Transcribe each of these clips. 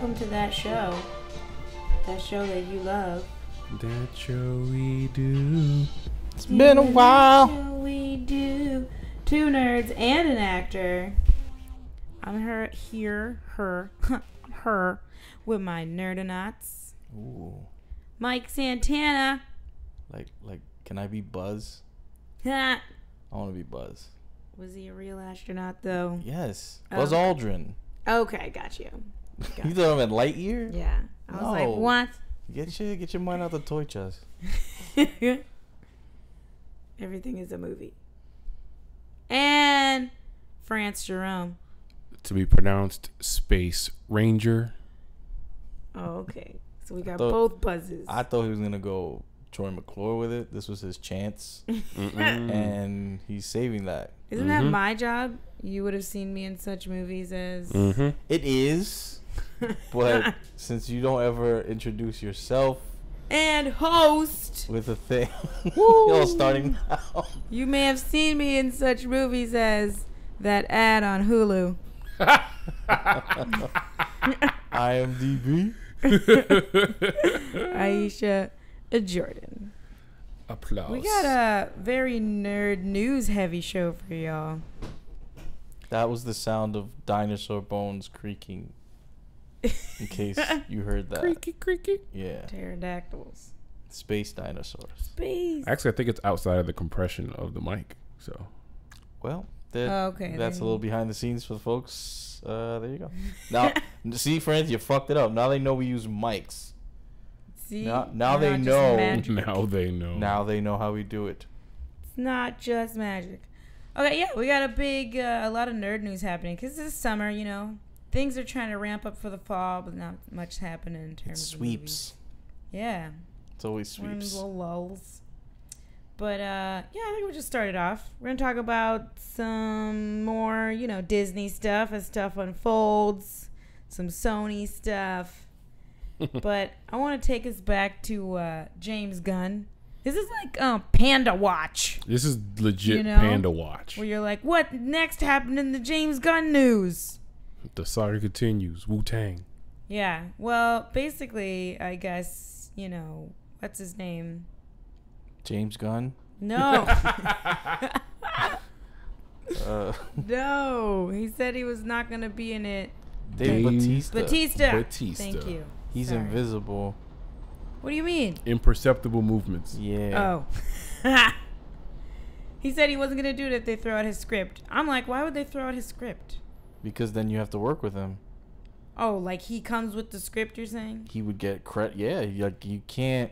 welcome to that show. That show that you love. That show we do. It's been a while. That show we do. 2 nerds and an actor. I'm her with my nerdonauts. Ooh. Mike Santana. Like, can I be Buzz? Ha. I want to be Buzz. Was he a real astronaut though? Yes. Oh. Buzz Aldrin. Okay, got you. You thought I'm in Lightyear? Yeah. I was like, what? Get your mind out the toy chest. Everything is a movie. And France Jerome. To be pronounced Space Ranger. Oh, okay. So we got both buzzes. I thought he was gonna go Troy McClure with it. This was his chance, and he's saving that. Isn't that my job? You would have seen me in such movies as. It is, but since you don't ever introduce yourself and host with a thing, you're starting now. You may have seen me in such movies as that ad on Hulu. IMDb. Aisha Jordan. Applause. We got a very nerd news heavy show for y'all. That was the sound of dinosaur bones creaking. In case you heard that. Creaky. Yeah. Pterodactyls. Space dinosaurs. Space. Actually, I think it's outside of the compression of the mic. So. Well, okay. That's a little behind the scenes for the folks. There you go. Now, see, friends, you fucked it up. Now they know we use mics. See? Now they know. Now they know. Now they know how we do it. It's not just magic. Okay, yeah, we got a lot of nerd news happening because this summer, you know, things are trying to ramp up for the fall, but not much happening in terms of sweeps. Yeah. It's always sweeps. Little lulls. But, yeah, I think we'll just start it off. We're going to talk about some more, you know, Disney stuff as stuff unfolds, some Sony stuff. But I want to take us back to James Gunn. This is like Panda Watch. This is legit, you know? Panda Watch. Where you're like, what next happened in the James Gunn news? The saga continues. Wu-Tang. Yeah. Well, basically, I guess, you know, what's his name? James Gunn? No. No. He said he was not going to be in it. Dave Batista. Thank you. He's invisible. What do you mean? Imperceptible movements. Yeah. Oh. He said he wasn't going to do it if they throw out his script. I'm like, why would they throw out his script? Because then you have to work with him. Oh, like he comes with the script, you're saying? He would get credit. Yeah, like you can't.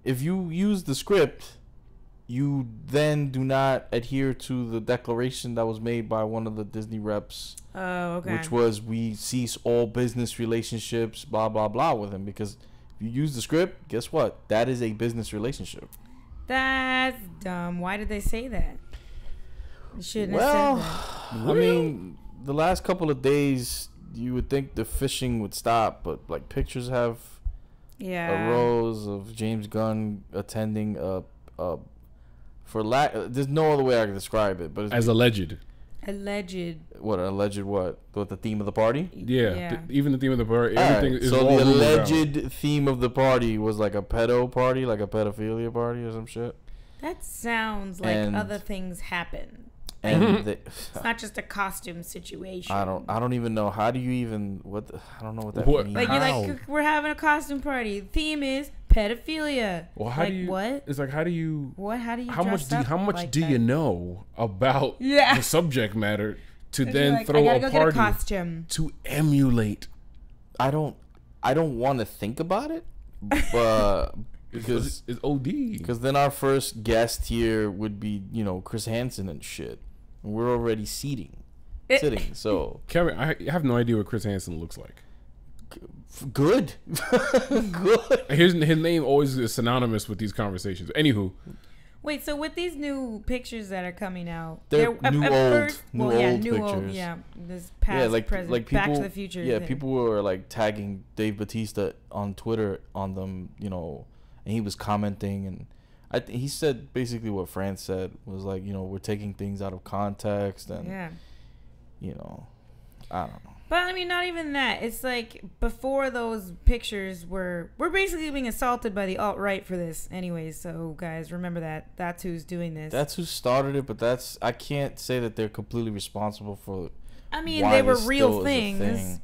If you use the script, you then do not adhere to the declaration that was made by one of the Disney reps. Oh, okay. Which was, we cease all business relationships, blah, blah, blah, with him. Because if you use the script, guess what? That is a business relationship. That's dumb. Why did they say that? You shouldn't have said that. I mean, the last couple of days, you would think the fishing would stop, but like pictures have arose of James Gunn attending there's no other way I can describe it, but it's as alleged. What the theme of the party? Yeah. Even the theme of the party. Everything is so all the alleged theme of the party was like a pedo party, like a pedophilia party or some shit. That sounds like other things happen. And it's not just a costume situation. I don't even know. How do you even I don't know what that means. Like, you're like, we're having a costume party. The theme is pedophilia. Well, how do you? What? It's like, how do you? What? How do you? How much do you know about the subject matter to then throw a party costume to emulate? I don't want to think about it, but because it's OD. Because then our first guest here would be, you know, Chris Hansen and shit. And we're already sitting. So Kevin, I have no idea what Chris Hansen looks like. Good. Good. His name always is synonymous with these conversations. Anywho. Wait, so with these new pictures that are coming out, they're new pictures. This past, present, like people, Back to the Future. Yeah, people were like tagging Dave Bautista on Twitter on them, you know, and he was commenting, and he said basically what France said was like, you know, we're taking things out of context, and you know, I don't know. But I mean, not even that. It's like before those pictures we're basically being assaulted by the alt-right for this anyways. So guys, remember that. That's who's doing this. That's who started it, but I can't say that they're completely responsible for. I mean, they were real things.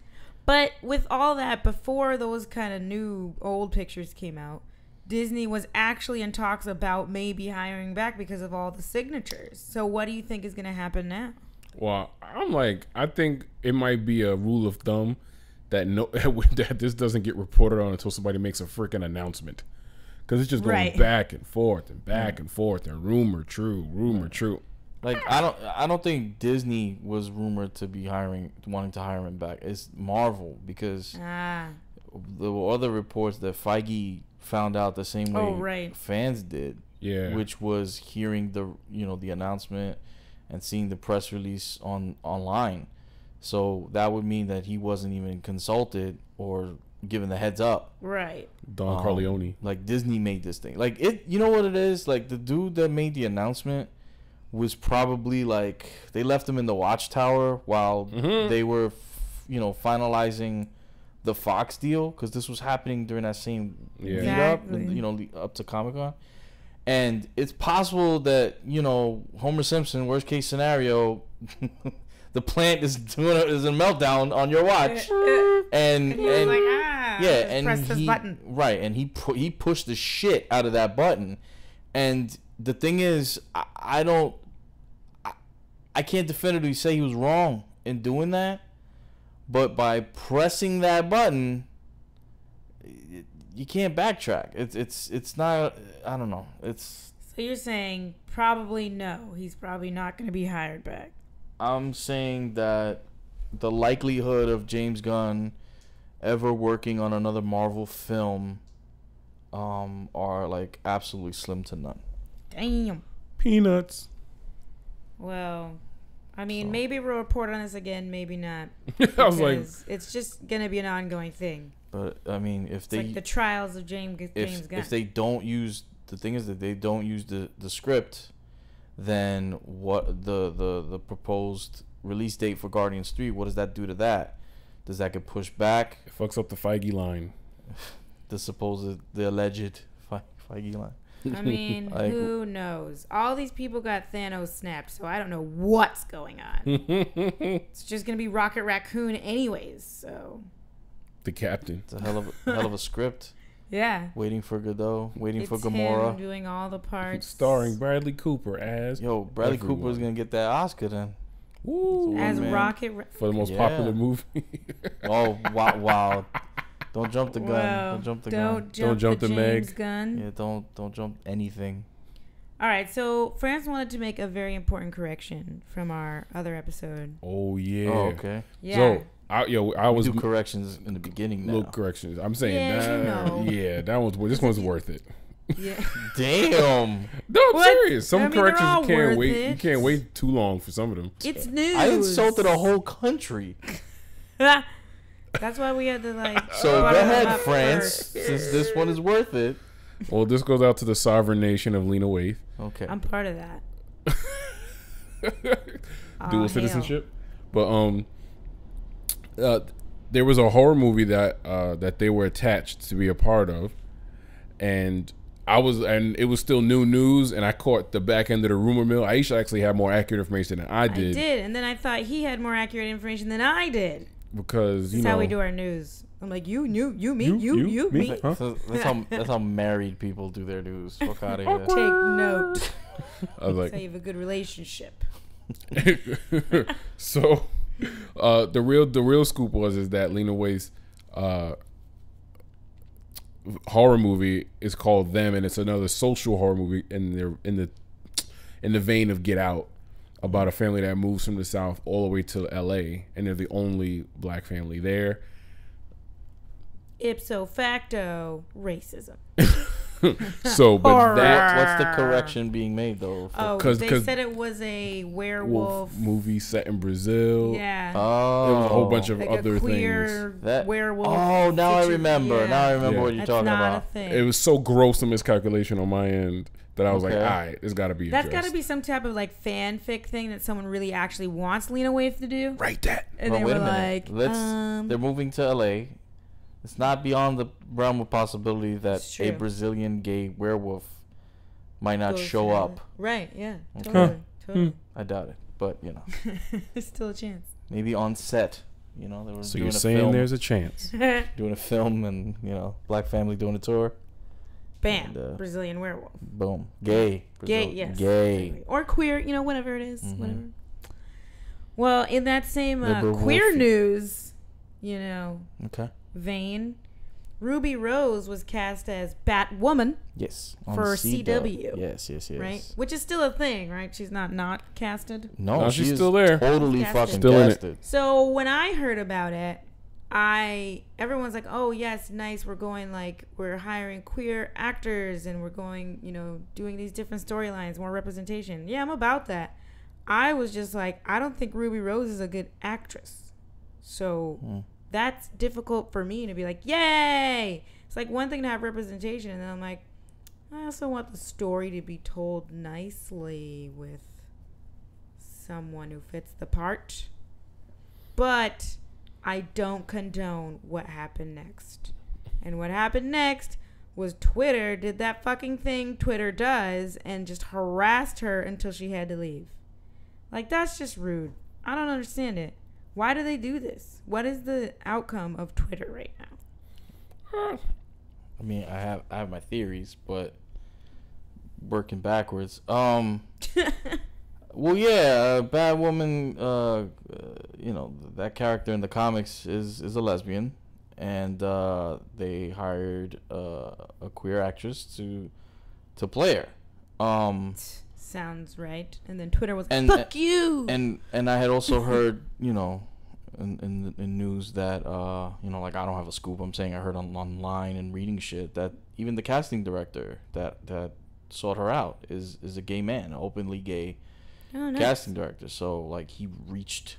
But with all that, before those kind of new old pictures came out, Disney was actually in talks about maybe hiring back because of all the signatures. So what do you think is going to happen now? Well, I think it might be a rule of thumb that that this doesn't get reported on until somebody makes a freaking announcement, because it's just going back and forth and back and forth and rumor true. Like I don't think Disney was rumored to be wanting to hire him back. It's Marvel, because there were other reports that Feige found out the same way fans did. Yeah, which was hearing the announcement and seeing the press release online. So that would mean that he wasn't even consulted or given the heads up. Right. Don Corleone. Like, Disney made this thing. Like, you know what it is? Like, the dude that made the announcement was probably like, they left him in the watchtower while they were, finalizing the Fox deal, because this was happening during that same lead up, up to Comic-Con. And it's possible that, Homer Simpson, worst case scenario, the plant is a meltdown on your watch. and press this button. Right, and he pushed the shit out of that button. And the thing is, I can't definitively say he was wrong in doing that, but by pressing that button, you can't backtrack. It's not. I don't know. So you're saying probably no. He's probably not going to be hired back. I'm saying that the likelihood of James Gunn ever working on another Marvel film are like absolutely slim to none. Damn. Peanuts. Well, I mean, maybe we'll report on this again, maybe not. I was like, it's just going to be an ongoing thing. But I mean, It's like the trials of James Gunn. If they don't use, the thing is that they don't use the script, then what the proposed release date for Guardians 3, what does that do to that? Does that get pushed back? It fucks up the Feige line. The alleged Feige line. I mean, who knows? All these people got Thanos snapped, so I don't know what's going on. It's just gonna be Rocket Raccoon anyways, so. The captain. It's a hell of a script. Yeah. Waiting for Godot. Waiting for Gamora. Him doing all the parts. Starring Bradley Cooper as. Bradley Cooper is gonna get that Oscar then. Woo. As Rocket for the most popular movie. Oh wow! Don't jump the gun. Well, don't jump the gun. Don't jump the Meg. James Gunn. Yeah, don't jump anything. All right, so France wanted to make a very important correction from our other episode. Oh yeah. Oh, okay. Yeah. So I was do corrections in the beginning now. Little corrections. I'm saying this one's worth it. Yeah. Damn. No, I'm serious. Some corrections you can't wait. It. You can't wait too long for some of them. It's news. I insulted a whole country. That's why we had to So go ahead, France, since this one is worth it. Well, this goes out to the sovereign nation of Lena Waithe. Okay. I'm part of that. Dual citizenship. But there was a horror movie that they were attached to be a part of, and it was still new news, and I caught the back end of the rumor mill. Aisha actually had more accurate information than I did. And then I thought he had more accurate information than I did. Because that's how we do our news. I'm like, you, me. Huh? So that's how married people do their news. Fuck out of here. Take note. I was like, that's how you have a good relationship. So, the real scoop is that Lena Waithe's horror movie is called Them, and it's another social horror movie in the vein of Get Out, about a family that moves from the South all the way to LA, and they're the only black family there. Ipso facto racism. So, but what's the correction being made though? They said it was a werewolf movie set in Brazil. Yeah. Oh, there was a whole bunch of like other a queer things. Werewolf. Oh, now I remember. Now I remember what you're talking about. It was so gross a miscalculation on my end that I was like, all right, it's got to be That's got to be some type of like fanfic thing that someone really actually wants Lena Waithe to do. Write that. And they were like, they're moving to LA. It's not beyond the realm of possibility that a Brazilian gay werewolf might not show up. Right, yeah. Okay. Totally. I doubt it, but you know. There's still a chance. Maybe on set, you know, they were so doing you're saying film, there's a chance. doing a film and, you know, black family doing a tour. Bam. Brazilian werewolf. Boom. Gay. Gay, yes. Gay. Or queer, you know, whatever it is. Whatever. Well, in that same queer news, you know, vein, Ruby Rose was cast as Batwoman. Yes. For CW. Yes. Right? Which is still a thing, right? She's not casted. No, she's still there. Totally fucking still casted. So when I heard about it, everyone's like, oh yes, nice, we're hiring queer actors and we're going, you know, doing these different storylines, more representation. Yeah, I'm about that. I was just like, I don't think Ruby Rose is a good actress. So that's difficult for me to be like, yay! It's like one thing to have representation, and then I'm like, I also want the story to be told nicely with someone who fits the part. But I don't condone what happened next. And what happened next was Twitter did that fucking thing Twitter does and just harassed her until she had to leave. Like, that's just rude. I don't understand it. Why do they do this? What is the outcome of Twitter right now? I mean, I have my theories, but working backwards. Well, yeah, Batwoman, you know, that character in the comics is a lesbian, and they hired a queer actress to play her. Sounds right. And then Twitter was like, fuck you! And I had also heard, you know, in news that, you know, like, I don't have a scoop, I'm saying I heard online and reading shit that even the casting director that sought her out is a gay man, an openly gay casting director. So like he reached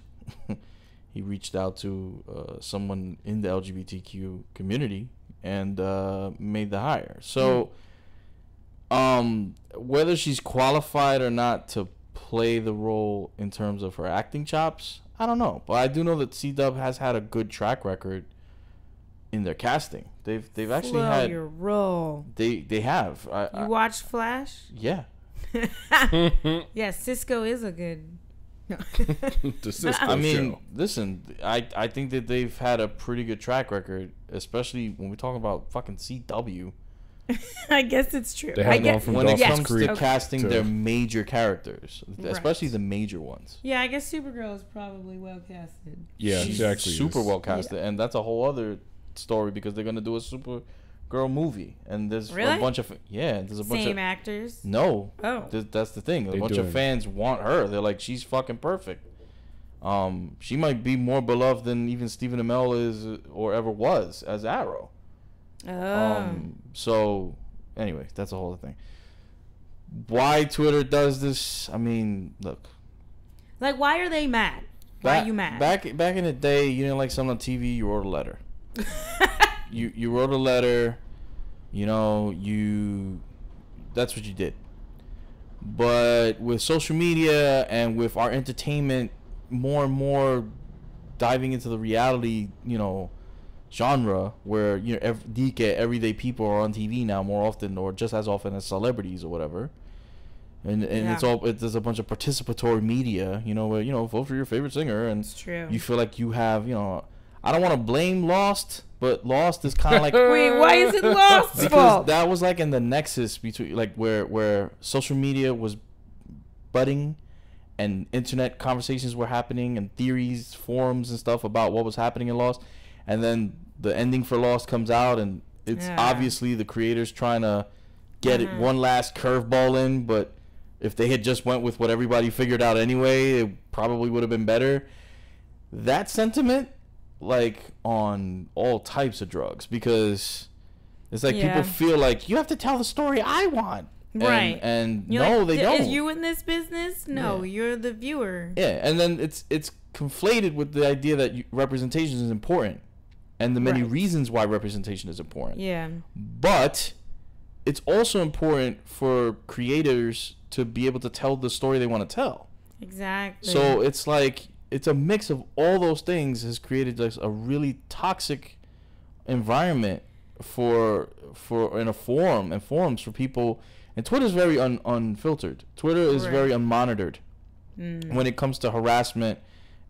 out to someone in the LGBTQ community and made the hire. So whether she's qualified or not to play the role in terms of her acting chops, I don't know. But I do know that C-Dub has had a good track record in their casting. They've actually had your role. They have. You watched Flash? Yeah. Yeah, Cisco is a good. The Cisco I mean, show. listen, I think that they've had a pretty good track record, especially when we talk about fucking CW. I guess it's true. They have gone from when it Dawson's comes Creek to casting their major characters, especially the major ones. Yeah, I guess Supergirl is probably well casted. Yeah, she's exactly. Super well casted, and that's a whole other story because they're gonna do a Supergirl movie, and there's a bunch of there's a bunch of same actors. No, oh, that's the thing. A bunch of fans want her. They're like, she's fucking perfect. She might be more beloved than even Stephen Amell is or ever was as Arrow. So anyway, that's a whole other thing. Why Twitter does this? I mean, look. Like, why are they mad? Why are you mad? Back in the day, you didn't like something on TV, you wrote a letter. you wrote a letter, you know, that's what you did. But with social media and with our entertainment more and more diving into the reality, you know, genre where, you know, everyday people are on TV now more often or just as often as celebrities or whatever. And there's a bunch of participatory media, you know, where, you know, vote for your favorite singer, and it's true. You feel like you have, you know, I don't want to blame Lost, but Lost is kind of like wait, why is it Lost's fault? That was like in the nexus between like where social media was budding and internet conversations were happening and theories, forums and stuff about what was happening in Lost. And then the ending for Lost comes out, and it's obviously the creators trying to get it one last curveball in. But if they had just went with what everybody figured out anyway, it probably would have been better. That sentiment, like, on all types of drugs, because It's like people feel like you have to tell the story I want. Right. And you're no, like, they don't. Is you in this business? No, you're the viewer. Yeah, and then it's conflated with the idea that representation is important and the many reasons why representation is important. Yeah. But it's also important for creators to be able to tell the story they want to tell. Exactly. So it's like it's a mix of all those things has created like a really toxic environment for in a forum and forums for people. And Twitter is very unfiltered. Twitter is very unmonitored when it comes to harassment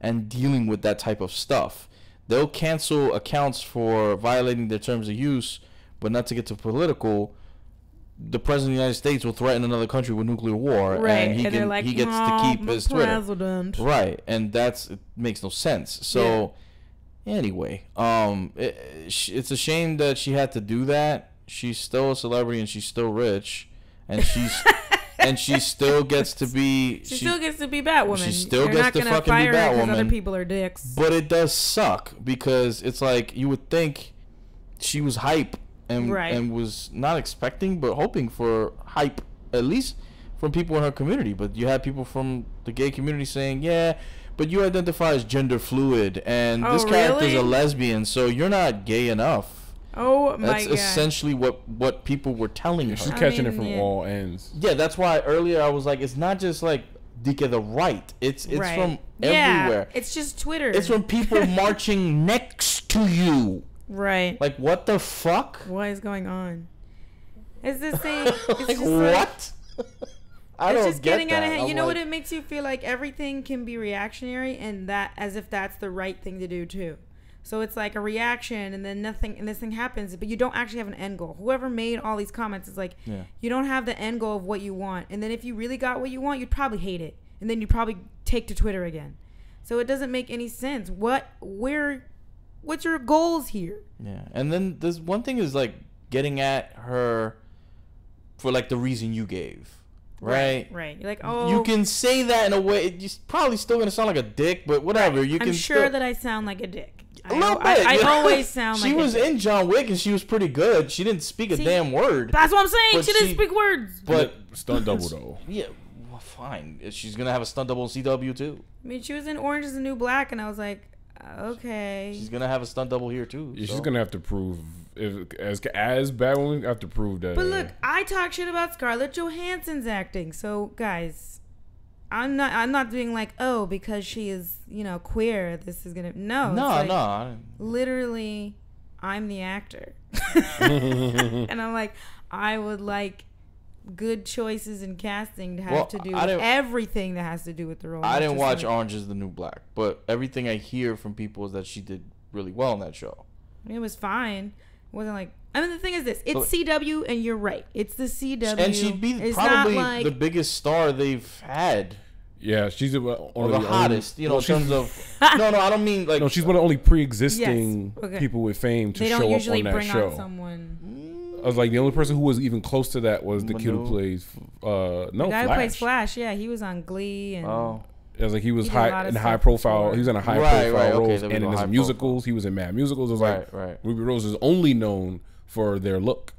and dealing with that type of stuff. They'll cancel accounts for violating their terms of use, but not to get too political. The president of the United States will threaten another country with nuclear war, and he gets to keep his Twitter. Right, and it makes no sense. So anyway, it's a shame that she had to do that. She's still a celebrity and she's still rich, and she still gets to be. She still gets to be Batwoman. She still gets to fucking be Batwoman. Other people are dicks. But it does suck because it's like you would think she was hype and was not expecting but hoping for hype, at least from people in her community. But you had people from the gay community saying, yeah, but you identify as gender fluid and this character's a lesbian, so you're not gay enough. Oh my God. That's essentially what people were telling her. She's catching it from all ends. Yeah, that's why earlier I was like, it's not just like the right. It's from everywhere. It's just Twitter. It's from people marching next to you. Right. Like, what the fuck? What is going on? It's the same. It's like, just what? I don't just get getting that. out of hand. You know like, what? It makes you feel like everything can be reactionary, and that as if that's the right thing to do too. So it's like a reaction, and then nothing, and this thing happens, but you don't actually have an end goal. Whoever made all these comments is like, you don't have the end goal of what you want, and then if you really got what you want, you'd probably hate it, and then you'd probably take to Twitter again. So it doesn't make any sense. What's your goals here? Yeah, and then this one thing is like getting at her for like the reason you gave. Right. You're like, oh. You can say that in a way. You're probably still gonna sound like a dick, but whatever. You can. I'm sure that I sound like a dick. A little bit. I always sound like. She was in John Wick and she was pretty good. She didn't speak a damn word. That's what I'm saying. She didn't speak words. But stunt double though. Yeah. Well, fine. She's gonna have a stunt double in CW too. I mean, she was in Orange Is the New Black, and I was like, okay. She's gonna have a stunt double here too. Yeah, she's gonna have to prove as Batwoman. Have to prove that. But look, I talk shit about Scarlett Johansson's acting. So guys, I'm not doing like, oh, because she is queer, this is gonna no. Literally, I'm the actor, and I'm like, I would like good choices in casting to have to do with everything that has to do with the role. I didn't watch Orange Is the New Black, but everything I hear from people is that she did really well in that show. It was fine. It wasn't like, I mean, the thing is this, it's CW, and you're right, it's the CW, and she'd be probably the biggest star they've had. Yeah, she's one of the hottest, in terms of. No, I don't mean like. No, she's one of the only pre-existing people with fame to show up on that show. They don't usually bring out someone. I was like, the only person who was even close to that was the kid who plays. The guy who plays Flash. Yeah, he was on Glee and. Oh. It was like he was high profile. He was in a high profile roles, and in his musicals, he was in mad musicals. It was like Ruby Rose is only known for their look,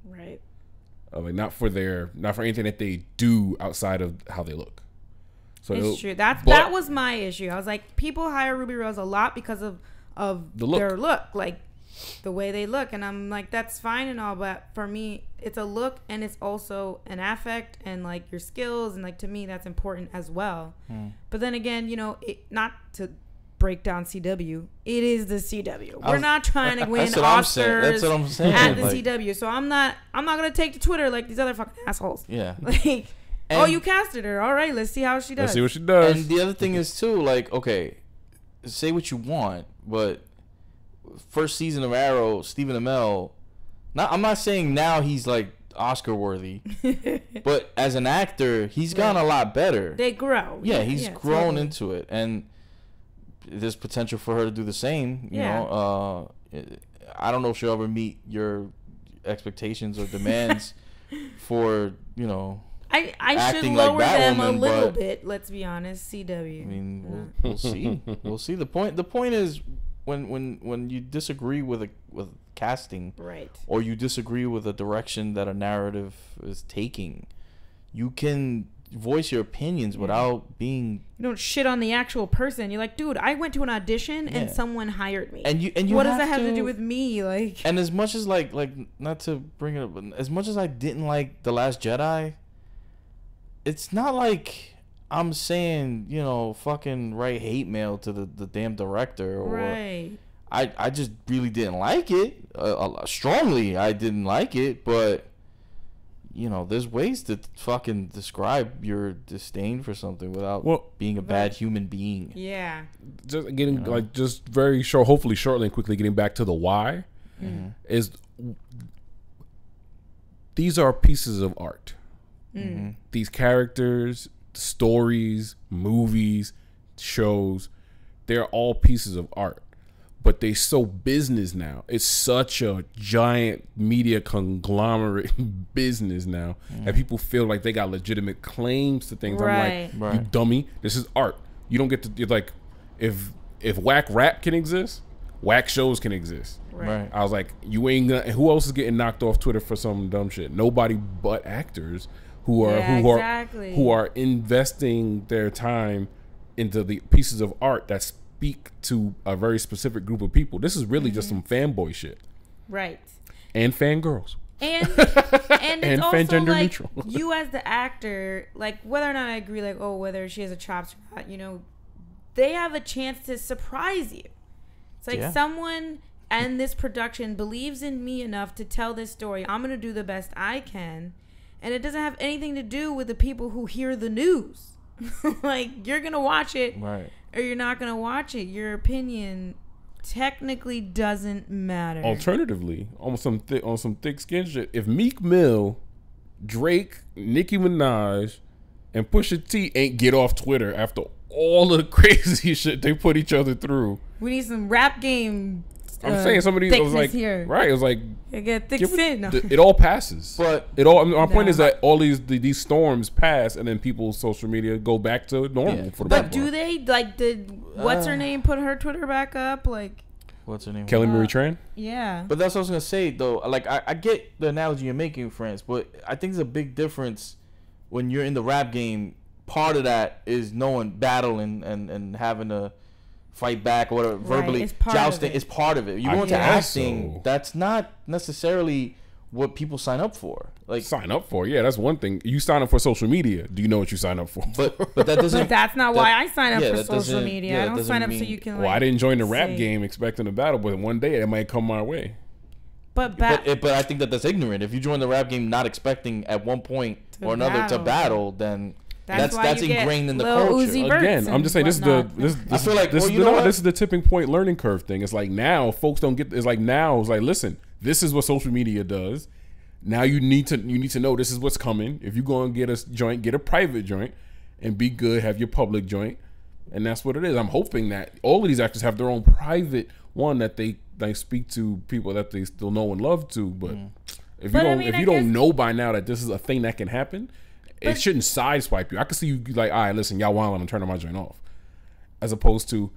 right? Like not for anything that they do outside of how they look. So it's true. That was my issue. I was like, people hire Ruby Rose a lot because of their look, like the way they look, and I'm like, that's fine and all, but for me, it's a look and it's also an affect and like your skills, and like to me, that's important as well. But then again, not to break down CW, it is the CW. We're not trying to win Oscars that's what I'm saying. At the CW, so I'm not gonna take to Twitter like these other fucking assholes. Yeah, like. And you casted her. All right, let's see how she does. Let's see what she does. And the other thing is too, like, okay, say what you want, but first season of Arrow, Stephen Amell. I'm not saying now he's like Oscar worthy, but as an actor, he's gotten a lot better. They grow. Yeah, he's grown into it, and there's potential for her to do the same. You know, I don't know if she'll ever meet your expectations or demands for I should lower them a little bit. Let's be honest, CW. I mean, we'll see. We'll see. The point is when you disagree with casting, right, or you disagree with the direction that a narrative is taking, you can voice your opinions without being. You don't shit on the actual person. You're like, dude, I went to an audition and someone hired me. And you what does that have to do with me? Like, and as much as like not to bring it up, but as much as I didn't like The Last Jedi, it's not like I'm saying, you know, fucking write hate mail to the damn director, or right. I just really didn't like it. Strongly, I didn't like it, but you know, there's ways to fucking describe your disdain for something without being a bad human being. Yeah. Just getting like just very short, hopefully shortly and quickly getting back to the why is these are pieces of art. These characters, stories, movies, shows, they're all pieces of art, but they so business now. It's such a giant media conglomerate business now that people feel like they got legitimate claims to things. Right. I'm like, you dummy, this is art. You don't get to, you're like, if whack rap can exist, whack shows can exist. Right. I was like, you ain't gonna, who else is getting knocked off Twitter for some dumb shit? Nobody but actors who are investing their time into the pieces of art that speak to a very specific group of people. This is really just some fanboy shit. Right. And fangirls. And it's also fangender like neutral. You as the actor, like whether or not I agree, like, oh, whether she has a chops or not, you know, they have a chance to surprise you. It's like someone and this production believes in me enough to tell this story. I'm going to do the best I can. And it doesn't have anything to do with the people who hear the news. Like, you're going to watch it or you're not going to watch it. Your opinion technically doesn't matter. Alternatively, on some thick skin shit, if Meek Mill, Drake, Nicki Minaj, and Pusha T ain't get off Twitter after all of the crazy shit they put each other through, we need some rap game. I'm saying some of these was like here. Right. It was like get thick skin. It all passes, but my point is that all these storms pass, and then people's social media go back to normal. For the but do they like? Did what's her name put her Twitter back up? Like, what's her name? Kelly Marie Tran. Yeah. But that's what I was gonna say though. Like I get the analogy you're making, friends, but I think there's a big difference when you're in the rap game. Part of that is knowing battling and having to fight back or whatever, verbally jousting is part of it. You go into acting, that's not necessarily what people sign up for. Like sign up for, that's one thing. You sign up for social media. Do you know what you sign up for? But that doesn't. But that's not why I sign up for social media. I don't sign up so you can. Well, I didn't join the rap game expecting a battle, but one day it might come my way. But I think that's ignorant. If you join the rap game not expecting at one point or another to battle, then. That's ingrained in the culture. Again, I'm just saying this I feel like this is the tipping point learning curve thing. It's like now folks don't get. It's like listen, this is what social media does. Now you need to know this is what's coming. If you go and get a joint, get a private joint, and be good. Have your public joint, and that's what it is. I'm hoping that all of these actors have their own private one that they speak to people that they still know and love to. But if you don't know by now that this is a thing that can happen. It shouldn't sideswipe you. I can see you like, all right, listen, y'all wildin', I'm turning my joint off. As opposed to,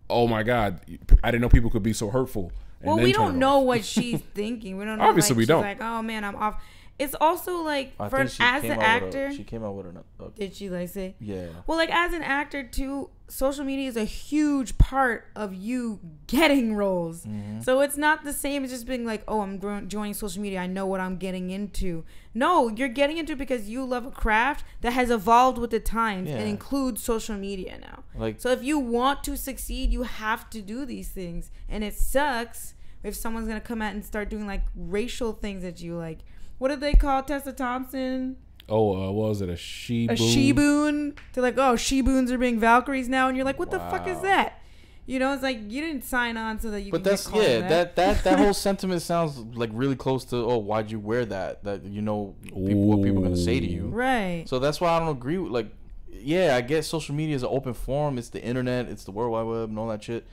oh my God, I didn't know people could be so hurtful. Well, we don't know what she's thinking. We don't know. Obviously, we don't. Like, oh man, I'm off. It's also like as an actor. She came out with Did she like say? Yeah. Well, like as an actor too, social media is a huge part of you getting roles. So it's not the same as just being like, oh, I'm joining social media. I know what I'm getting into. No, you're getting into it because you love a craft that has evolved with the times and includes social media now. Like, so if you want to succeed, you have to do these things, and it sucks if someone's gonna come out and start doing like racial things at you, like. What did they call Tessa Thompson? Oh, what was it? A she-boon? A she-boon. They're like, oh, she-boons are being Valkyries now. And you're like, what the fuck is that? You know, it's like, you didn't sign on so that you can get called that. That whole sentiment sounds like really close to, oh, why'd you wear that? That you know what people are going to say to you. Right. So that's why I don't agree with, like, I guess social media is an open forum. It's the internet. It's the World Wide Web and all that shit.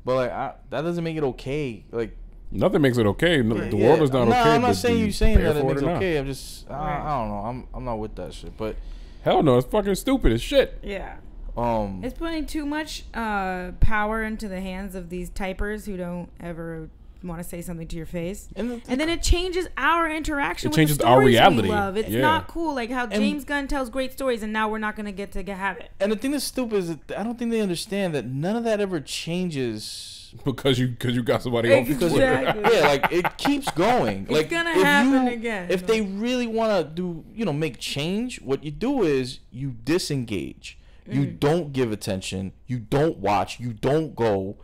But, like, that doesn't make it okay. Like, nothing makes it okay. The world is not okay. I'm not saying you saying that it makes it okay. I'm just, I don't know. I'm not with that shit. But hell no, it's fucking stupid as shit. Yeah. It's putting too much power into the hands of these typers who don't ever want to say something to your face, and then it changes our interaction. It changes our reality. We love. It's not cool, like how James Gunn tells great stories, and now we're not gonna get to have it. And the thing that's stupid is that I don't think they understand that none of that ever changes. Because you got somebody else. Exactly. Yeah, like it keeps going. Like it's gonna happen again. If they really want to do, make change, what you do is you disengage. You don't give attention. You don't watch. You don't go,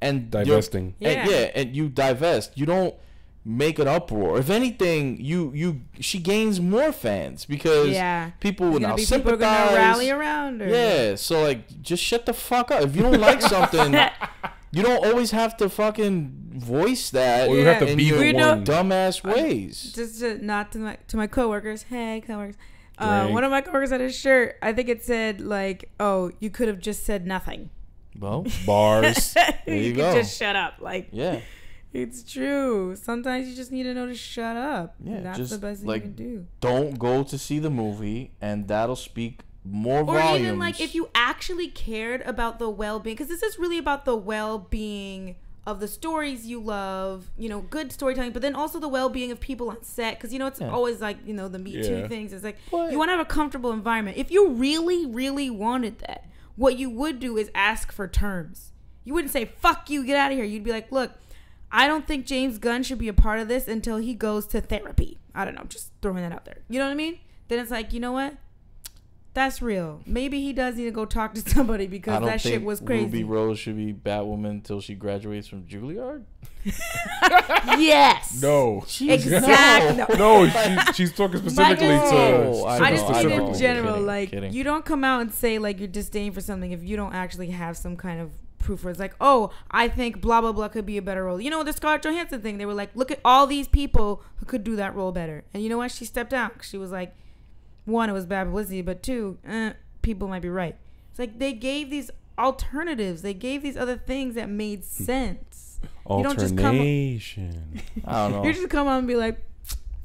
and divesting. And you divest. You don't make an uproar. If anything, she gains more fans because people will now sympathize. People are gonna rally around her. Yeah, so like just shut the fuck up. If you don't like something. You don't always have to fucking voice that. Or you have to be the one. Dumbass ways. Just not to my coworkers. Hey, coworkers. One of my coworkers had a shirt. I think it said like, "Oh, you could have just said nothing." Well, bars. There you go. Just shut up. Like, yeah, it's true. Sometimes you just need to know to shut up. Yeah, that's the best thing you can do. Don't go to see the movie, and that'll speak more volumes. Or even like if you actually cared about the well-being, because this is really about the well-being of the stories you love, good storytelling, but then also the well-being of people on set, because it's always like the Me Too things. It's like you want to have a comfortable environment. If you really, really wanted that, what you would do is ask for terms. You wouldn't say "fuck you, get out of here." You'd be like, "Look, I don't think James Gunn should be a part of this until he goes to therapy." I don't know, just throwing that out there. You know what I mean? Then it's like, you know what? That's real. Maybe he does need to go talk to somebody because that shit was crazy. Ruby Rose should be Batwoman until she graduates from Juilliard. Yes. No. Exactly. No, she's talking specifically to. I just mean in general, kidding. You don't come out and say like you're disdain for something if you don't actually have some kind of proof where it's like, oh, I think blah blah blah could be a better role. The Scarlett Johansson thing. They were like, look at all these people who could do that role better, and you know what? She stepped out. She was like, one, it was bad publicity, but two, people might be right. It's like they gave these alternatives. They gave these other things that made sense. Alternation. I don't know. You just come on and be like,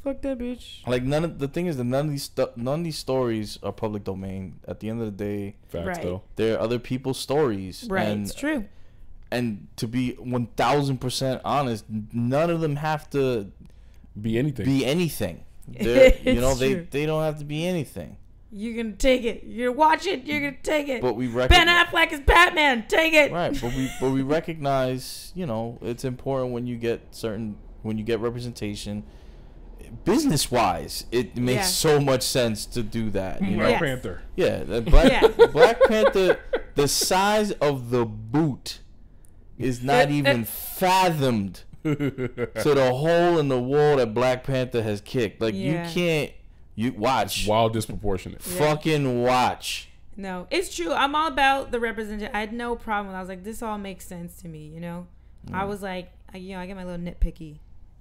fuck that bitch. Like the thing is that none of these stories are public domain. At the end of the day, facts though. They're other people's stories. Right, it's true. And to be 1000% honest, none of them have to be anything. They don't have to be anything. You're gonna take it. You're gonna watch it. You're gonna take it. But Ben Affleck is Batman. Take it. Right. But we recognize, it's important when you get representation, business wise. It makes so much sense to do that. Black Panther. Yeah, Black Panther. The size of the boot is not even fathomed. To the hole in the wall that Black Panther has kicked. Like, you watch. Wild disproportionate. Fucking watch. No, it's true. I'm all about the representation. I had no problem. I was like, this all makes sense to me, I was like, I get my little nitpicky,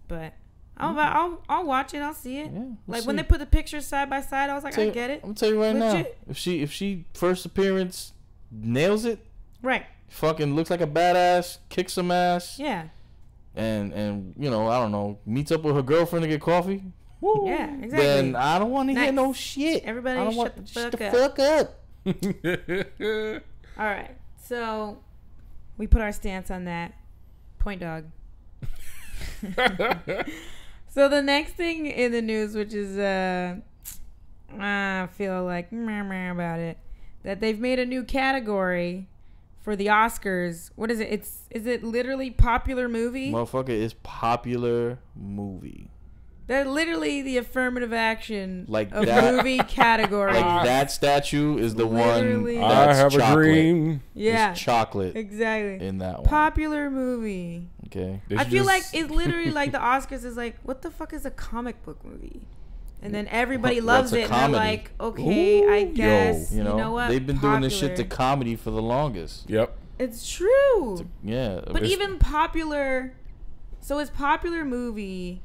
but I'll watch it. I'll see it. Yeah, when they put the pictures side by side, I was like, I get it. I'm gonna tell you right now, if she first appearance nails it, right, fucking looks like a badass, kicks some ass, and I don't know, meets up with her girlfriend to get coffee. Woo. Yeah, exactly. Then I don't want to hear no shit. Everybody shut the fuck up. All right, so we put our stance on that. Point dog. So the next thing in the news, which is I feel like about it, that they've made a new category for the Oscars. What is it? Is it literally popular movie? Motherfucker, it's popular movie. They're literally the affirmative action like of that, movie category. Like that statue is the literally one that's I have chocolate. A dream. Yeah. It's chocolate. Exactly. In that one. Popular movie. Okay. I feel like it's literally like the Oscars is like, what the fuck is a comic book movie? And then everybody loves it. And they're like, okay, I guess. You know what? They've been doing this shit to comedy for the longest. Yep. It's true. But it's even popular. So it's popular movie.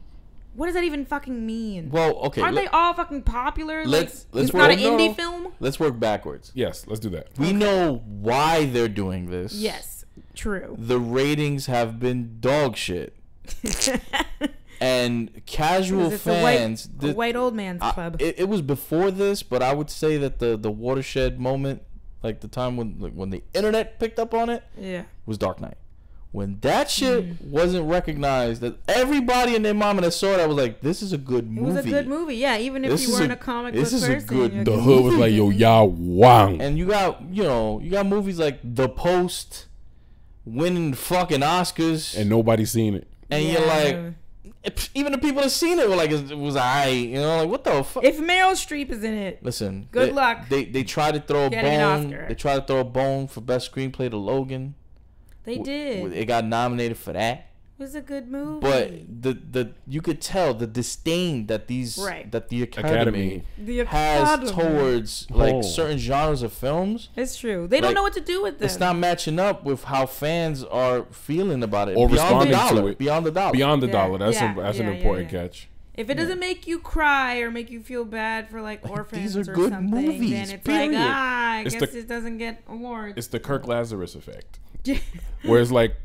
What does that even fucking mean? Well, okay. Aren't they all fucking popular? Let's it's not an indie film? Let's work backwards. Yes, let's do that. We know why they're doing this. Yes, true. The ratings have been dog shit. And casual fans... The white old man's club. It was before this, but I would say that the watershed moment, like the time when the internet picked up on it, was Dark Knight. When that shit wasn't recognized, that everybody and their mama that saw that was like, this is a good movie. It was a good movie, yeah. Even if you weren't a comic book person. This is a good. The hood was like, yo, y'all wow. And you got movies like The Post winning fucking Oscars, and nobody's seen it. And you're like, even the people that seen it were like, it was alright, you know, like what the fuck. If Meryl Streep is in it, listen, good luck. They tried to throw a bone. They tried to throw a bone for best screenplay to Logan. They did. It got nominated for that. It was a good movie. But the you could tell the disdain that the Academy has towards like certain genres of films. It's true. They don't know what to do with them. It's not matching up with how fans are feeling about it. Or responding to it. Beyond the dollar. Beyond the dollar. That's an important catch. If it doesn't make you cry or make you feel bad for like orphans these are or good something, movies, then it's period. like, I guess it doesn't get awards. It's the Kirk Lazarus effect. Whereas like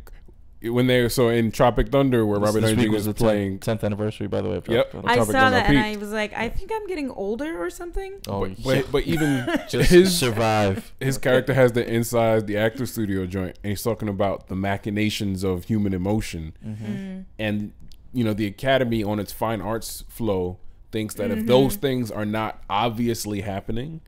when they in Tropic Thunder, where Robert Downey Jr. was playing 10th anniversary, by the way. Yep, I saw that and I was like, I think I'm getting older or something. Oh, but even just survive. His character has the inside the actor studio joint, and he's talking about the machinations of human emotion, and the Academy on its fine arts flow thinks that if those things are not obviously happening,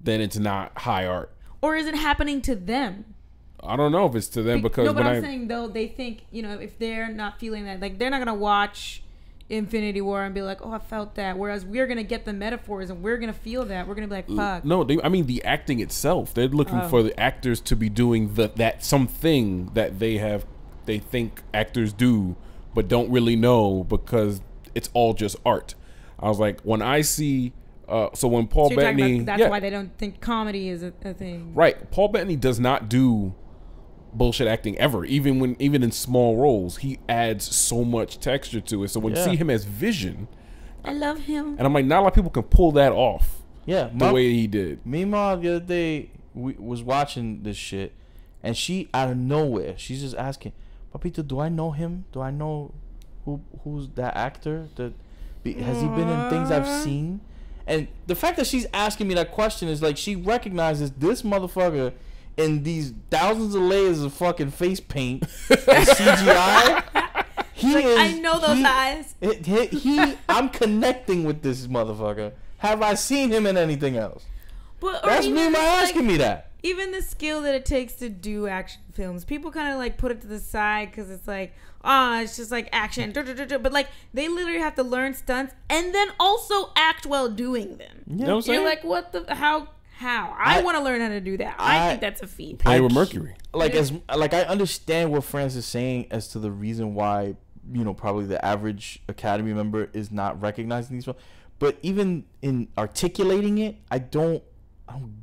then it's not high art. Or is it happening to them? I don't know if it's to them because but I'm saying though they think if they're not feeling that, like they're not gonna watch Infinity War and be like, oh, I felt that. Whereas we're gonna get the metaphors and we're gonna feel that. We're gonna be like, fuck. No, the acting itself. They're looking for the actors to be doing that something that they think actors do, but don't really know because it's all just art. I was like, when I see. So when Paul Bettany, that's why they don't think comedy is a thing, right? Paul Bettany does not do bullshit acting ever, even in small roles. He adds so much texture to it. So when you see him as Vision, I love him, and I'm like, not a lot of people can pull that off. Yeah, the way he did. Meanwhile, the other day we was watching this shit, and she out of nowhere, she's just asking, "Papito, do I know him? Do I know who's that actor? Has he been in things I've seen?" And the fact that she's asking me that question is like she recognizes this motherfucker in these thousands of layers of fucking face paint and CGI. I know those eyes. I'm connecting with this motherfucker. Have I seen him in anything else? That's me asking me that. Even the skill that it takes to do action films, people kind of like put it to the side because it's like, it's just like action. But like they literally have to learn stunts and then also act while doing them. You know what I'm saying? You're like, what the how? I want to learn how to do that. I think that's a feat. Play with Mercury. I understand what Francis is saying as to the reason why probably the average Academy member is not recognizing these films, but even in articulating it, I don't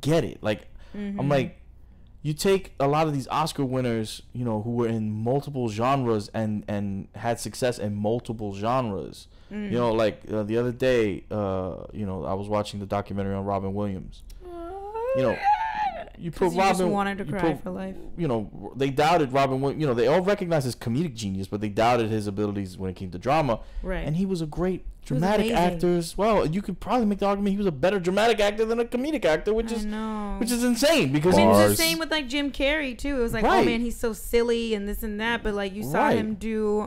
get it. Like I'm like, you take a lot of these Oscar winners, who were in multiple genres and had success in multiple genres. Like the other day, I was watching the documentary on Robin Williams. You put Robin. Just wanted to cry for life. They doubted Robin. They all recognized his comedic genius, but they doubted his abilities when it came to drama. Right. And he was a great dramatic actor as well. You could probably make the argument he was a better dramatic actor than a comedic actor, which is insane because it's the same with like Jim Carrey too. It was like, oh man, he's so silly and this and that, but like you saw him do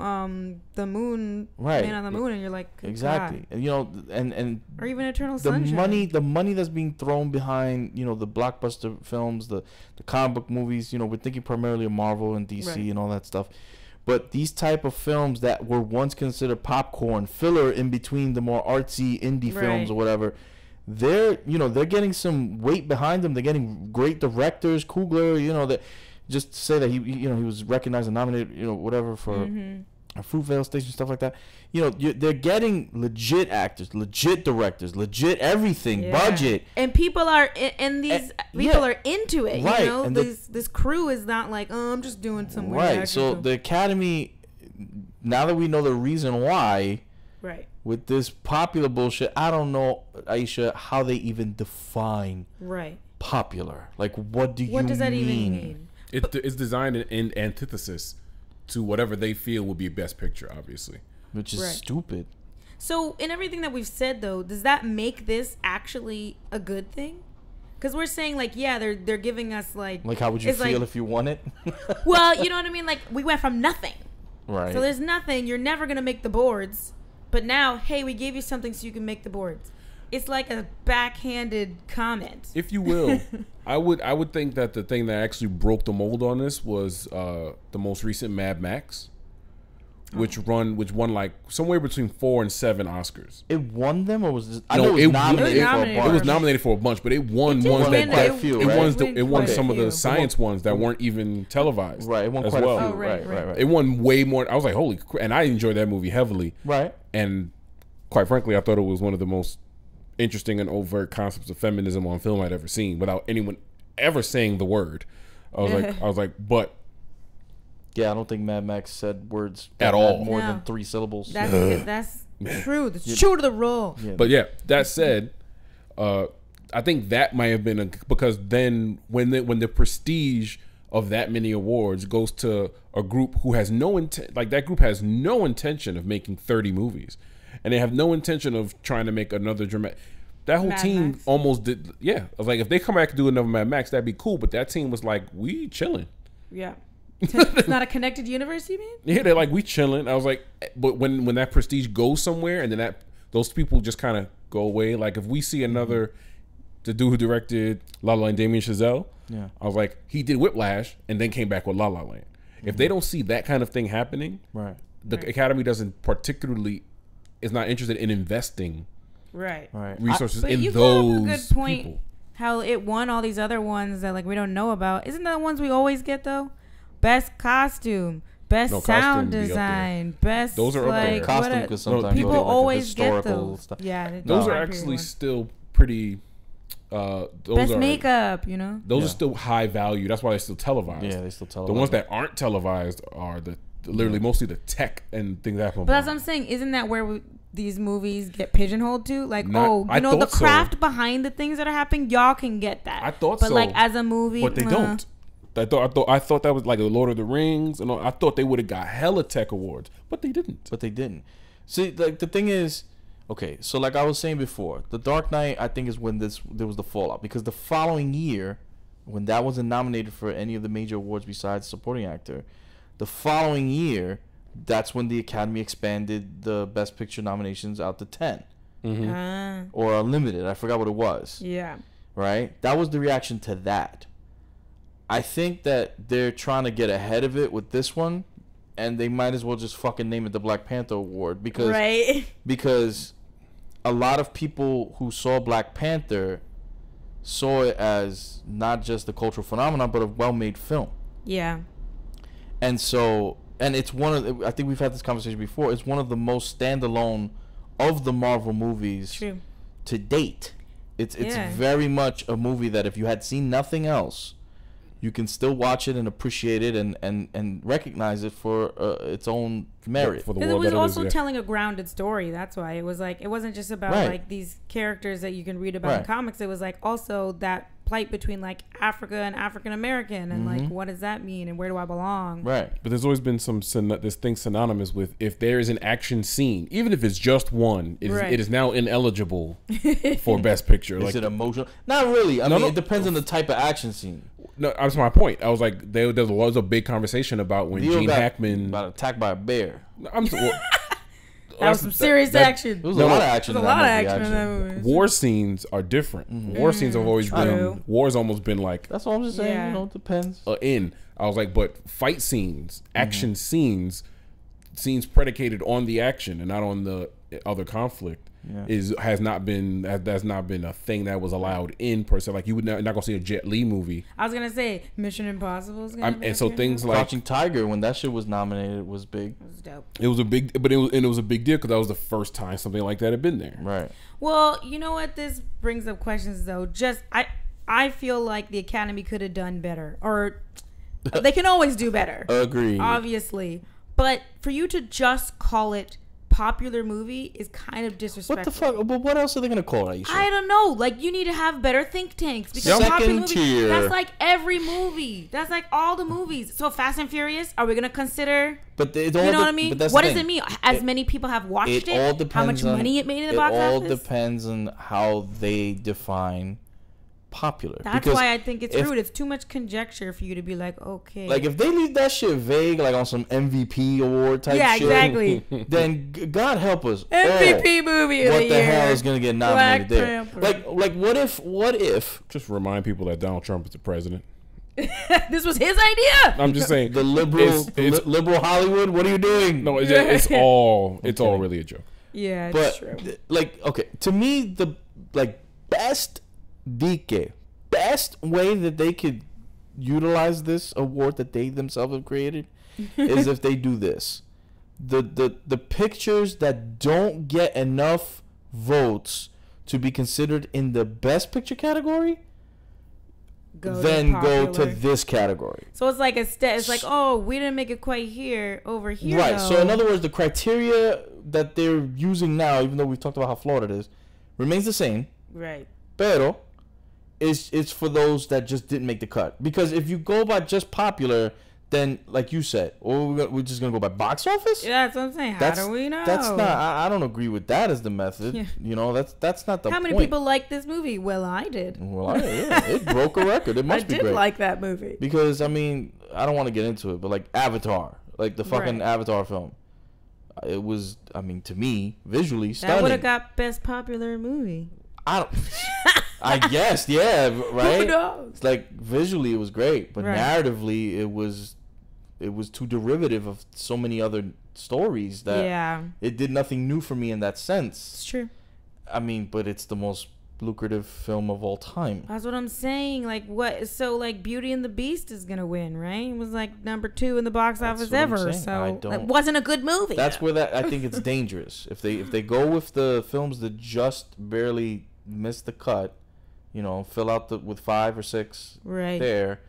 the Moon, Man on the Moon, and you're like, exactly. God. And or even Eternal Sunshine. The money that's being thrown behind the blockbuster films, the comic book movies. We're thinking primarily of Marvel and DC and all that stuff. But these type of films that were once considered popcorn filler in between the more artsy indie films or whatever, they're getting some weight behind them. They're getting great directors. Coogler, that just to say that he was recognized and nominated, whatever for Fruitvale Station, stuff like that. They're getting legit actors, legit directors, legit everything, budget. And people are people are into it. Right. And this crew is not like, oh, I'm just doing some weird right. So the Academy, now that we know the reason why, with this popular bullshit, I don't know, Aisha, how they even define popular. Like, what does that even mean? It's designed in antithesis to whatever they feel would be best picture, obviously. Which is stupid. So, in everything that we've said, though, does that make this actually a good thing? Because we're saying, like, yeah, they're giving us, like... Like, how would you feel if you won it? Well, you know what I mean? Like, we went from nothing. Right. So there's nothing. You're never going to make the boards. But now, hey, we gave you something so you can make the boards. It's like a backhanded comment. If you will. I would think that the thing that actually broke the mold on this was the most recent Mad Max. Which won like somewhere between 4 and 7 Oscars. It won them, or was it? I know it was nominated for a bunch. It was nominated for a bunch, but it won ones that it won some of the science ones that weren't even televised. Right, it won quite a few. Right. It won way more. I was like, holy crap! And I enjoyed that movie heavily. Right. And quite frankly, I thought it was one of the most interesting and overt concepts of feminism on film I'd ever seen, without anyone ever saying the word. I was like, but. Yeah, I don't think Mad Max said words at all more than 3 syllables. That's true. That's true to the rule. Yeah. But yeah, that said, I think that might have been because then when the prestige of that many awards goes to a group who has no intent, like that group has no intention of making 30 movies, and they have no intention of trying to make another dramatic. That whole team Max. Almost did. Yeah, I was like, if they come back and do another Mad Max, that'd be cool. But that team was like, we chilling. Yeah. It's not a connected universe, you mean? Yeah, they're like, we chilling. I was like, but when that prestige goes somewhere and then those people just kind of go away. Like if we see another, the dude who directed La La Land, Damien Chazelle, I was like, he did Whiplash and then came back with La La Land. If they don't see that kind of thing happening, the Academy is not interested in investing resources in you those a good point, people. How it won all these other ones that like we don't know about. Isn't that the ones we always get though? Best costume, best sound design, best. Those are like costume because sometimes people always get those. Stuff. Yeah, those are actually still pretty. Best makeup, you know. Those are still high value. That's why they're still televised. Yeah, they still televised. The ones that aren't televised are literally mostly the tech and things that happen. But that's what I'm saying. Isn't that where these movies get pigeonholed to? Like, the craft behind the things that are happening, y'all can get that. I thought so. But like as a movie, but they don't. I thought that was like the Lord of the Rings, and I thought they would have got hella tech awards, but they didn't. See, like the thing is, okay, so like I was saying before, The Dark Knight I think is when there was the fallout, because the following year, when that wasn't nominated for any of the major awards besides supporting actor, the following year, that's when the Academy expanded the Best Picture nominations out to 10, or unlimited. I forgot what it was. Yeah. Right. That was the reaction to that. I think that they're trying to get ahead of it with this one, and they might as well just fucking name it the Black Panther Award because a lot of people who saw Black Panther saw it as not just a cultural phenomenon, but a well-made film. Yeah. And so, and it's I think we've had this conversation before, it's one of the most standalone of the Marvel movies to date. It's very much a movie that if you had seen nothing else, you can still watch it and appreciate it and recognize it for its own merit. For the world it was also telling a grounded story. That's why it was like, it wasn't just about like these characters that you can read about in comics. It was like also that plight between like Africa and African American and like what does that mean and where do I belong? Right. But there's always been this thing synonymous with, if there is an action scene, even if it's just one, it is now ineligible for Best Picture. Is it emotional? Not really. I mean, it depends on the type of action scene. No, that's my point. I was like, there was a big conversation about when Gene Hackman got attacked by a bear. That was some serious action. There was a lot of action. There was a lot of action in that movie. War scenes are different. War scenes have always been. War's almost been like. That's what I'm just saying. Yeah. You know, it depends. I was like, but fight scenes, action scenes predicated on the action and not on the other conflict. Has not been a thing that was allowed in per se. Like you would not gonna see a Jet Li movie. I was gonna say Mission Impossible is gonna be and so things like Crouching Tiger, when that shit was nominated, was big. It was dope. It was a big, but it was a big deal because that was the first time something like that had been there. Right. Well, you know what? This brings up questions though. Just I feel like the Academy could have done better, or they can always do better. Agreed. Obviously, but for you to just call it popular movie is kind of disrespectful. What the fuck? But what else are they gonna call it? I don't know. Like you need to have better think tanks because popular movie, that's like every movie. That's like all the movies. So Fast and Furious, are we gonna consider? But you know what I mean? What does it mean? As many people have watched it. All depends how much money it made in the box office. It all depends on how they define popular. That's why I think it's rude. It's too much conjecture for you to be like, okay. Like, if they leave that shit vague, like on some MVP award type shit. Yeah, exactly. Then God help us. MVP movie of the year. What the hell is going to get nominated Black there? Panther. Like, what if... Just remind people that Donald Trump is the president. This was his idea. I'm just saying. The liberal Hollywood, what are you doing? No, it's all really a joke. Yeah, but it's true. like, okay, to me, the best way that they could utilize this award that they themselves have created is if they do this. The pictures that don't get enough votes to be considered in the best picture category go to this category. So it's like it's like, oh, we didn't make it quite over here. Right. Though. So in other words, the criteria that they're using now, even though we've talked about how flawed it is, remains the same. Right. Pero it's for those that just didn't make the cut. Because if you go by just popular, then like you said, we're just gonna go by box office. Yeah, that's what I'm saying. How do we know? That's not. I don't agree with that as the method. Yeah. You know, that's not the. How many people like this movie? Well, I did. Well, it broke a record. It must be great. I did like that movie because I mean, I don't want to get into it, but like Avatar, like the fucking Avatar film, it was. I mean, to me, visually stunning. That would have got best popular movie. I guess, yeah, right. Who knows? It's like visually it was great, but narratively it was too derivative of so many other stories that it did nothing new for me in that sense. It's true. I mean, but it's the most lucrative film of all time. That's what I'm saying. Like, what? So, like, Beauty and the Beast is gonna win, right? It was like number 2 in the box office ever. So it wasn't a good movie. That's where I think it's dangerous. If they go with the films that just barely miss the cut, you know, fill out with 5 or 6 there,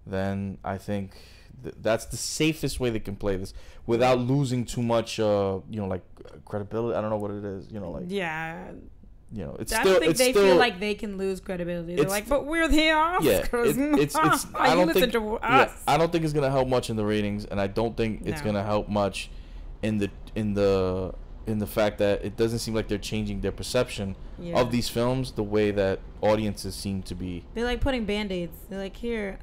then I think that's the safest way they can play this without losing too much, like credibility. I don't know what it is, you know, like you know, it's I still. don't think they feel like they can lose credibility. They're like, but we're the Oscars. Yeah, it's. I don't think. Yeah, I don't think it's gonna help much in the ratings, and I don't think it's gonna help much in the fact that it doesn't seem like they're changing their perception of these films the way that audiences seem to be. They're like putting Band-Aids. They're like, here,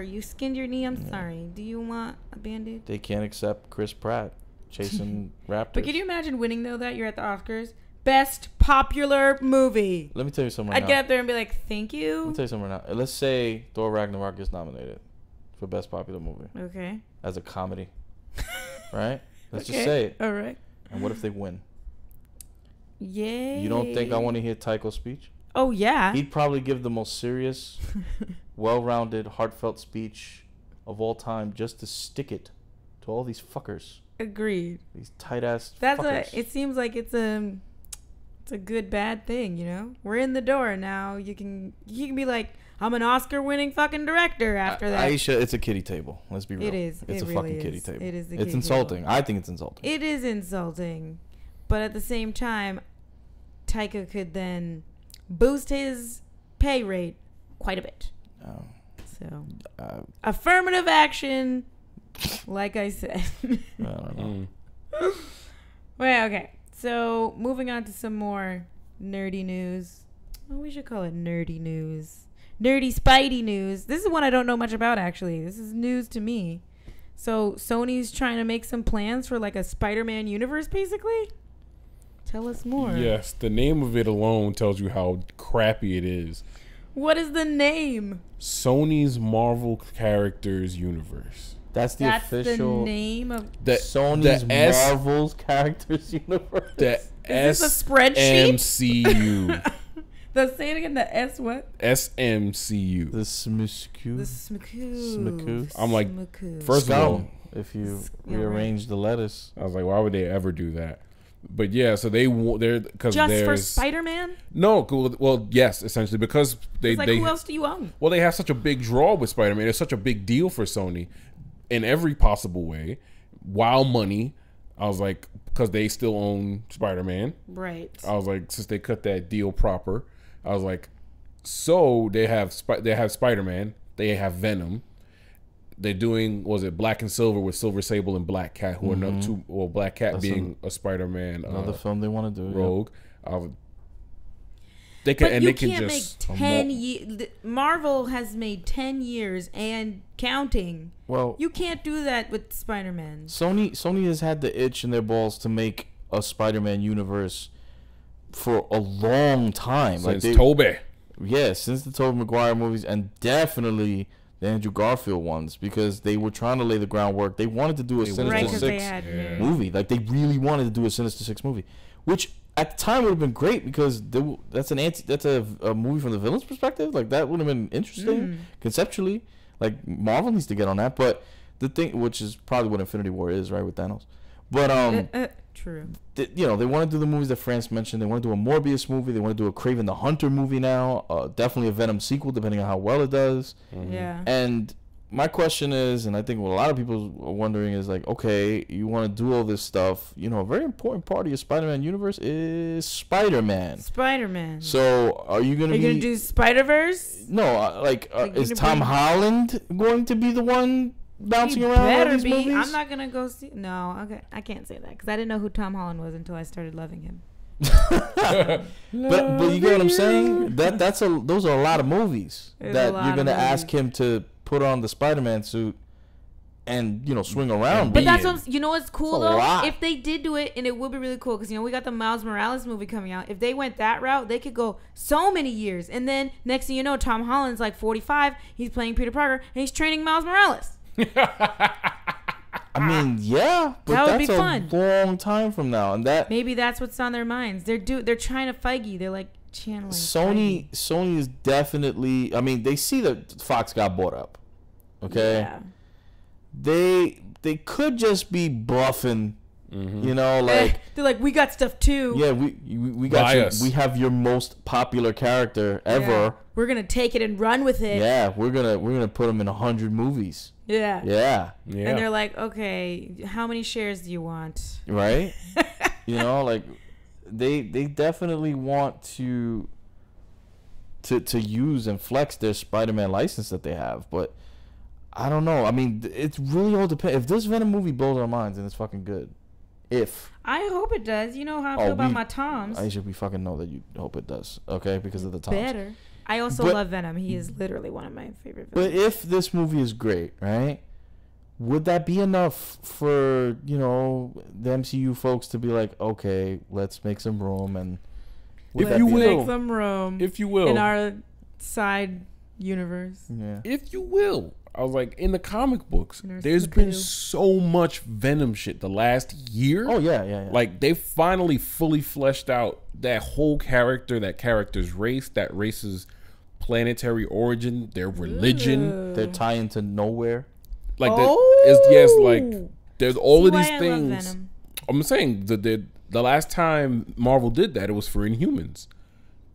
you skinned your knee. I'm sorry. Do you want a Band-Aid? They can't accept Chris Pratt chasing raptors. But can you imagine winning though? That you're at the Oscars. Best popular movie. Let me tell you something. I'd get up there and be like, "Thank you." Let me tell you something right now. Let's say Thor Ragnarok gets nominated for best popular movie. Okay. As a comedy, right? Let's just say it. All right. And what if they win? Yay. You don't think I want to hear Taiko's speech? Oh yeah. He'd probably give the most serious, well-rounded, heartfelt speech of all time, just to stick it to all these fuckers. Agreed. These tight ass. Fuckers. It seems like it's a good bad thing, you know. We're in the door now. You can be like, I'm an Oscar-winning fucking director after that. Aisha, it's a kiddie table. Let's be real. It is. It's a really fucking is. kiddie table. It is. It's insulting. I think it's insulting. It is insulting, but at the same time, Taika could then boost his pay rate quite a bit. Oh. So, affirmative action, like I said. I don't know. Well, okay. So, moving on to some more nerdy news. Oh, we should call it nerdy news. Nerdy Spidey news. This is one I don't know much about, actually. This is news to me. So, Sony's trying to make some plans for, like, a Spider-Man universe, basically? Tell us more. Yes, the name of it alone tells you how crappy it is. What is the name? Sony's Marvel Characters Universe. That's the official the name of Sony's Marvel's Characters Universe. Is this a spreadsheet? MCU. Say it again. The S what? SMCU. The SMCU. The SMCU. I'm like, first of all, if you rearrange the letters, I was like, why would they ever do that? But yeah, so they're because just for Spider-Man. No, well, yes, essentially because they who else do you own? Well, they have such a big draw with Spider-Man. It's such a big deal for Sony in every possible way. While money, I was like, because they still own Spider-Man, right? I was like, since they cut that deal proper, I was like, so they have Spider-Man, they have Venom. They're doing, was it Black and Silver with Silver Sable and Black Cat, who are not two, well, Black Cat being a Spider-Man. Another film they want to do. Rogue. They can, but and you they can can't just make 10 years. Marvel has made 10 years and counting. Well, You can't do that with Spider-Man. Sony has had the itch in their balls to make a Spider-Man universe for a long time. since Tobey. Yeah, since the Tobey Maguire movies, and definitely the Andrew Garfield ones, because they were trying to lay the groundwork. They wanted to do a Sinister Six movie. Like, they really wanted to do a Sinister Six movie, which at the time would have been great, because that's a movie from the villain's perspective. Like, that would have been interesting conceptually. Like, Marvel needs to get on that. But the thing, which is probably what Infinity War is, right, with Thanos. But true. they want to do the movies that France mentioned. They want to do a Morbius movie. They want to do a Kraven the Hunter movie now. Definitely a Venom sequel, depending on how well it does. Yeah. And my question is, and I think what a lot of people are wondering is, like, okay, you want to do all this stuff. You know, a very important part of your Spider-Man universe is Spider-Man. Spider-Man. So are you gonna do Spider-Verse? No, is Tom Holland going to be the one bouncing around all these movies? I'm not gonna go see. No, okay, I can't say that because I didn't know who Tom Holland was until I started loving him. but you get what I'm saying? Those are a lot of movies that you're gonna ask him to put on the Spider-Man suit and swing around. But that's what's cool though. If they did do it, and it would be really cool because we got the Miles Morales movie coming out. If they went that route, they could go so many years, and then next thing you know, Tom Holland's like 45. He's playing Peter Parker, and he's training Miles Morales. I mean, yeah, but that would that's be fun. A long time from now, and that maybe that's what's on their minds. They're trying to Feige. They're like channeling. Sony is definitely. I mean, they see that Fox got bought up. Okay. Yeah. They could just be bluffing. Like they're like, we got stuff too. Yeah, we got we have your most popular character ever. Yeah. We're gonna take it and run with it. Yeah, we're gonna put him in 100 movies. Yeah. And they're like, okay, how many shares do you want? Right. Like they definitely want to use and flex their Spider-Man license that they have, but I don't know. I mean, it's really all depends. If this Venom movie blows our minds, then it's fucking good. I hope it does. You know how I feel about my Toms. We fucking know that you hope it does. Okay, because of the Toms. Better. I also love Venom. He is literally one of my favorite villains. But if this movie is great, right? Would that be enough for the MCU folks to be like, okay, let's make some room and make some room. If you will, in our side universe. Yeah. If you will. I was like, in the comic books, there's been so much Venom shit the last year. Oh, yeah. Like, they finally fully fleshed out that whole character, that character's race, that race's planetary origin, their religion. Their tie into nowhere. Like, there's all of these things. I'm saying, the last time Marvel did that, it was for Inhumans.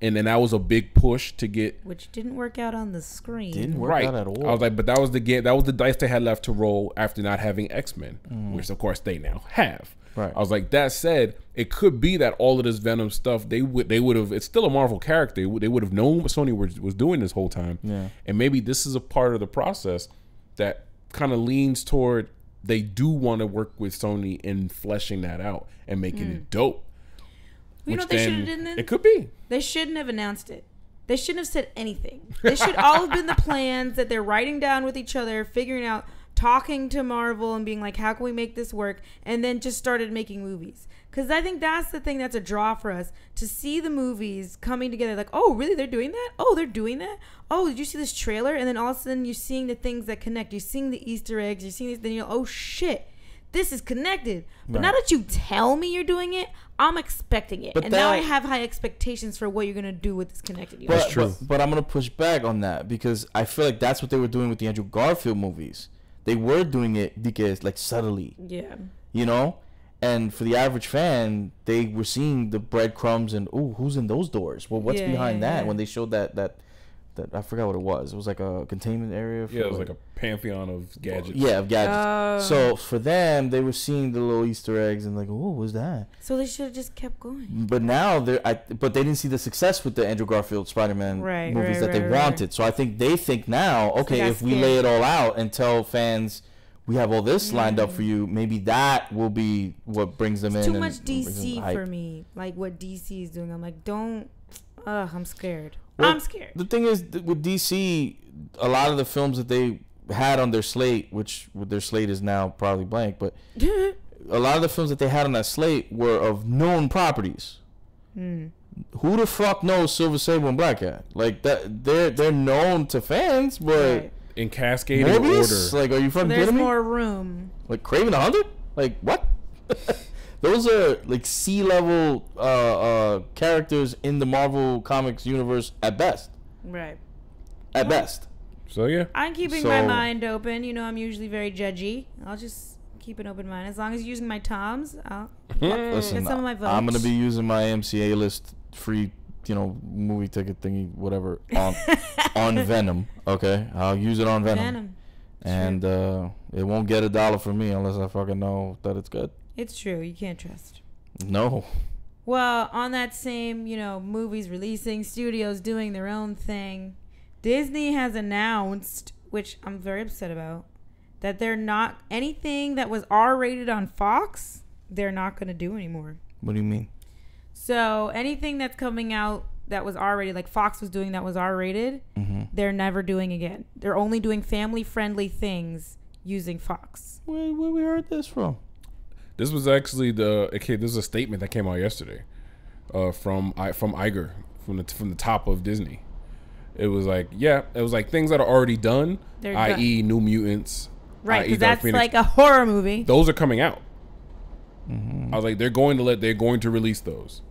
And then that was a big push to get, which didn't work out on the screen. Didn't work out at all. I was like, but that was the game. That was the dice they had left to roll after not having X-Men, which of course they now have. Right. I was like, that said, it could be that all of this Venom stuff they would have. It's still a Marvel character. They would have known what Sony was doing this whole time. Yeah. And maybe this is a part of the process that kind of leans toward they do want to work with Sony in fleshing that out and making it dope. You know what they should have done then? It could be. They shouldn't have announced it. They shouldn't have said anything. They should all have been the plans that they're writing down with each other, figuring out, talking to Marvel and being like, how can we make this work? And then just started making movies. Because I think that's the thing that's a draw for us, to see the movies coming together. Like, oh, really? They're doing that? Oh, they're doing that? Oh, did you see this trailer? And then all of a sudden you're seeing the things that connect. You're seeing the Easter eggs. You're seeing these. Then you're like, oh, shit. This is connected. But now that you tell me you're doing it, I'm expecting it. And now I have high expectations for what you're going to do with this connected universe. That's true. But I'm going to push back on that, because I feel like that's what they were doing with the Andrew Garfield movies. They were doing it because, like, subtly. Yeah. And for the average fan, they were seeing the breadcrumbs and, ooh, who's in those doors? Well, what's behind that? When they showed that I forgot what it was. It was like a containment area. Yeah, it was like a pantheon of gadgets. Yeah, of gadgets. So for them, they were seeing the little Easter eggs and like, oh, what's that? So they should have just kept going. But now but they didn't see the success with the Andrew Garfield Spider-Man movies that they wanted. So I think they think now, okay, if we lay it all out and tell fans we have all this lined up for you, maybe that will be what brings them in. Too much DC for me. Like what DC is doing. I'm like, don't. Ugh, I'm scared. Well, I'm scared. The thing is, with DC, a lot of the films that they had on their slate, which their slate is now probably blank, but a lot of the films that they had on that slate were of known properties. Who the fuck knows Silver Sable and Black Cat? Like that, they're known to fans, but Right. In cascading Morbius? order. Like, are you fucking There's kidding me? more room. Like Craven the Hunter? Like what? Those are like C-level characters in the Marvel Comics universe at best. Right. At best. So yeah. I'm keeping my So- mind open. You know, I'm usually very judgy. I'll just keep an open mind. As long as you're using my toms, I'll Listen, get some of my votes. I'm gonna be using my MCA list free, movie ticket thingy, whatever, on Venom. Okay, I'll use it on Venom. And it won't get $1 from me unless I fucking know that it's good. It's true. You can't trust. No. Well, on that same, movies releasing, studios doing their own thing, Disney has announced, which I'm very upset about, that they're not, anything that was R-rated on Fox, they're not going to do anymore. What do you mean? So anything that's coming out that was R-rated, like Fox was doing that was R-rated, they're never doing again. They're only doing family-friendly things using Fox. Where we heard this from? This was actually this is a statement that came out yesterday, from Iger, from the top of Disney. It was like, things that are already done, They're i.e. New Mutants, Right, i.e. because Dark that's Phoenix, like a horror movie. those are coming out. I was like, they're going to release those.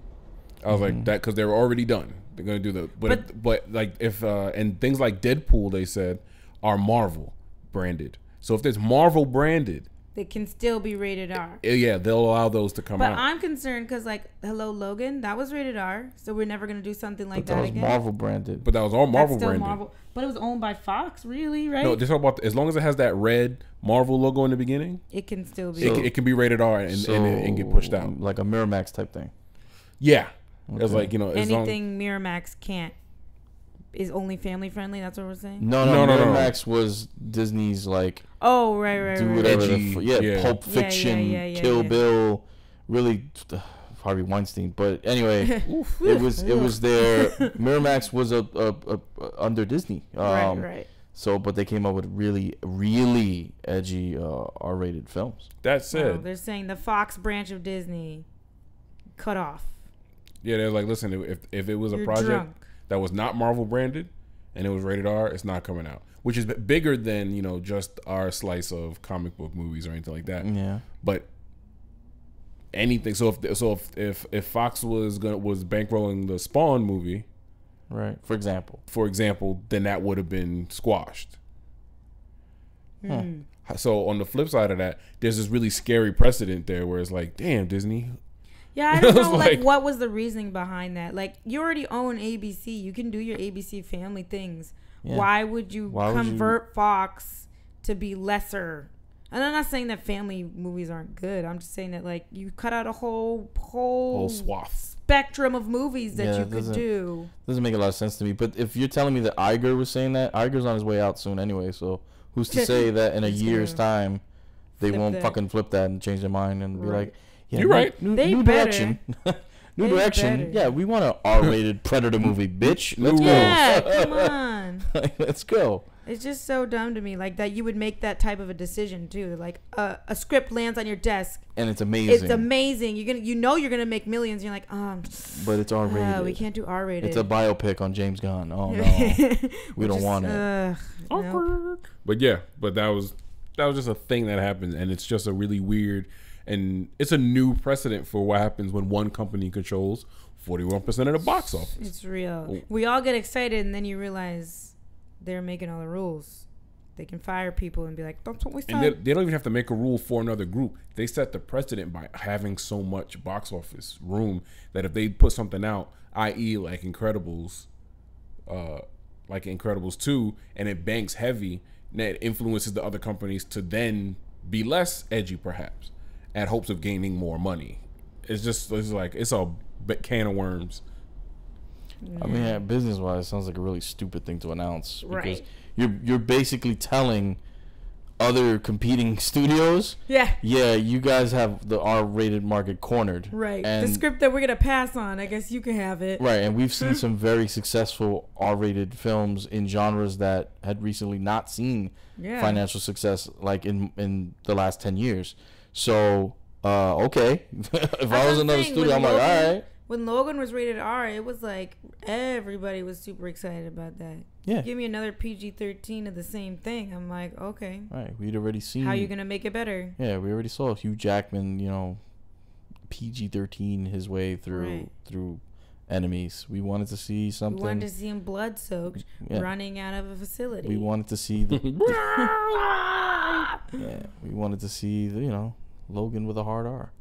I was like, that because they're already done. They're going to do but like if and things like Deadpool, they said, are Marvel branded. So if there's Marvel branded, They can still be rated R. yeah, they'll allow those to come But out. I'm concerned because, like, Hello Logan, that was rated R, so we're never gonna do something like But that that was again. Marvel branded. But that was all Marvel That's still branded. Marvel, but it was owned by Fox, really, right? No, just talk about as long as it has that red Marvel logo in the beginning, It can still be. it can be rated R and get pushed out. Like a Miramax type thing. Yeah, it's Okay. like as long, Anything Miramax can't is only family friendly. That's what we're saying. No. Miramax was Disney's like Oh, right. do whatever. Edgy, yeah. Pulp Fiction, Kill Bill, really Harvey Weinstein. But anyway, it was their Miramax was a under Disney. Right. So, but they came up with really, really edgy R-rated films. that Oh, said, they're saying the Fox branch of Disney cut off. yeah, they're like, listen, if it was a You're project drunk. that was not Marvel branded and it was rated R, it's not coming out. Which is bigger than just our slice of comic book movies or anything like that. Yeah. But anything. So if Fox was bankrolling the Spawn movie, Right. For example. then that would have been squashed. So on the flip side of that, there's this really scary precedent there where it's like, damn, Disney. Yeah, I don't know, Like- what was the reasoning behind that? Like, you already own ABC. You can do your ABC family things. Yeah. Why would you Why would convert Fox to be lesser? And I'm not saying that family movies aren't good. I'm just saying that, like, you cut out a whole Swath. spectrum of movies that Yeah, you it could doesn't- do. Doesn't make a lot of sense to me. But if you're telling me that Iger was saying that, Iger's on his way out soon anyway. So who's to say that in a He's year's gonna time they flip won't that. fucking flip that and change their mind and be Right. like, yeah, You're right. They New better. direction. New They direction. better. Yeah, we want an R-rated Predator movie, bitch. Let's New go. Yeah, come on. Let's go. It's just so dumb to me, like, that you would make that type of a decision too. Like, a script lands on your desk. And it's amazing. It's amazing. You're gonna make millions. You're like, But it's R-rated. we can't do R-rated. It's a biopic on James Gunn. Oh no, we don't want it. Nope. But yeah, that was just a thing that happened, and it's just a really weird, and it's a new precedent for what happens when one company controls 41% of the box office. It's real. We all get excited, and then you realize they're making all the rules. They can fire people and be like, "That's what we And said." they don't even have to make a rule for another group. They set the precedent by having so much box office room that if they put something out, i.e. like Incredibles 2, and it banks heavy, that influences the other companies to then be less edgy, perhaps, at hopes of gaining more money. It's a can of worms. I mean, business-wise, it sounds like a really stupid thing to announce. Because Right. you're basically telling other competing studios, yeah, you guys have the R-rated market cornered. Right. And the script that we're gonna pass on, I guess you can have it. Right, and we've seen some very successful R-rated films in genres that had recently not seen financial success, like in the last 10 years. So, okay, if I was another studio, I'm like, all right. When Logan was rated R, it was like everybody was super excited about that. Yeah. Give me another PG-13 of the same thing. I'm like, okay. Right. We'd already seen. How are you going to make it better? Yeah, we already saw Hugh Jackman, PG-13 his way through enemies. We wanted to see something. We wanted to see him blood-soaked running out of a facility. We wanted to see the... we wanted to see, Logan with a hard R.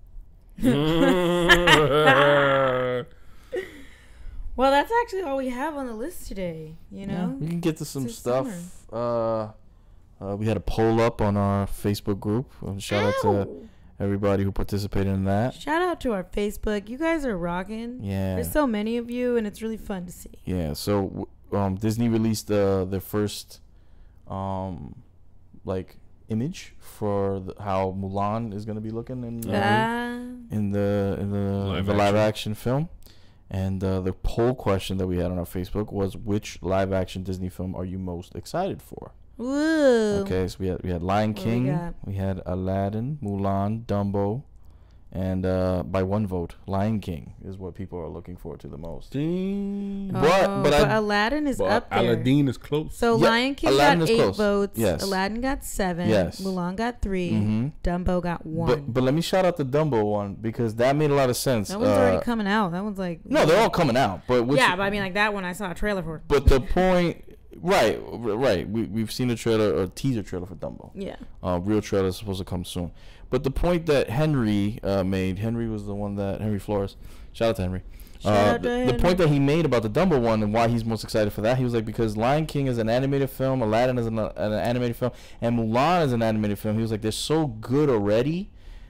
Well, that's actually all we have on the list today. We can get to some stuff. We had a poll up on our Facebook group. Shout out to everybody who participated in that. Shout out to our Facebook. You guys are rocking. Yeah, there's so many of you, and it's really fun to see. Yeah. So Disney released their first image for how Mulan is going to be looking in the live action film. And the poll question that we had on our Facebook was, which live action Disney film are you most excited for? Ooh. Okay, so we had Lion King, we had Aladdin, Mulan, Dumbo, and by one vote, Lion King is what people are looking forward to the most. But Aladdin is up there. Aladdin is close. So Lion King Aladdin got 8 votes. Yes. Aladdin got 7. Yes. Mulan got 3. Dumbo got 1. But let me shout out the Dumbo one because that made a lot of sense. That one's already coming out. That one's like... No, they're all coming out. But but I mean, like that one I saw a trailer for. But the point... Right. We've seen a trailer or teaser trailer for Dumbo. Yeah. Real trailer is supposed to come soon. But the point that Henry made, Henry was the one that Henry Flores. Shout out to Henry. The point that he made about the Dumbo one and why he's most excited for that, he was like, because Lion King is an animated film, Aladdin is an animated film, and Mulan is an animated film. He was like, they're so good already.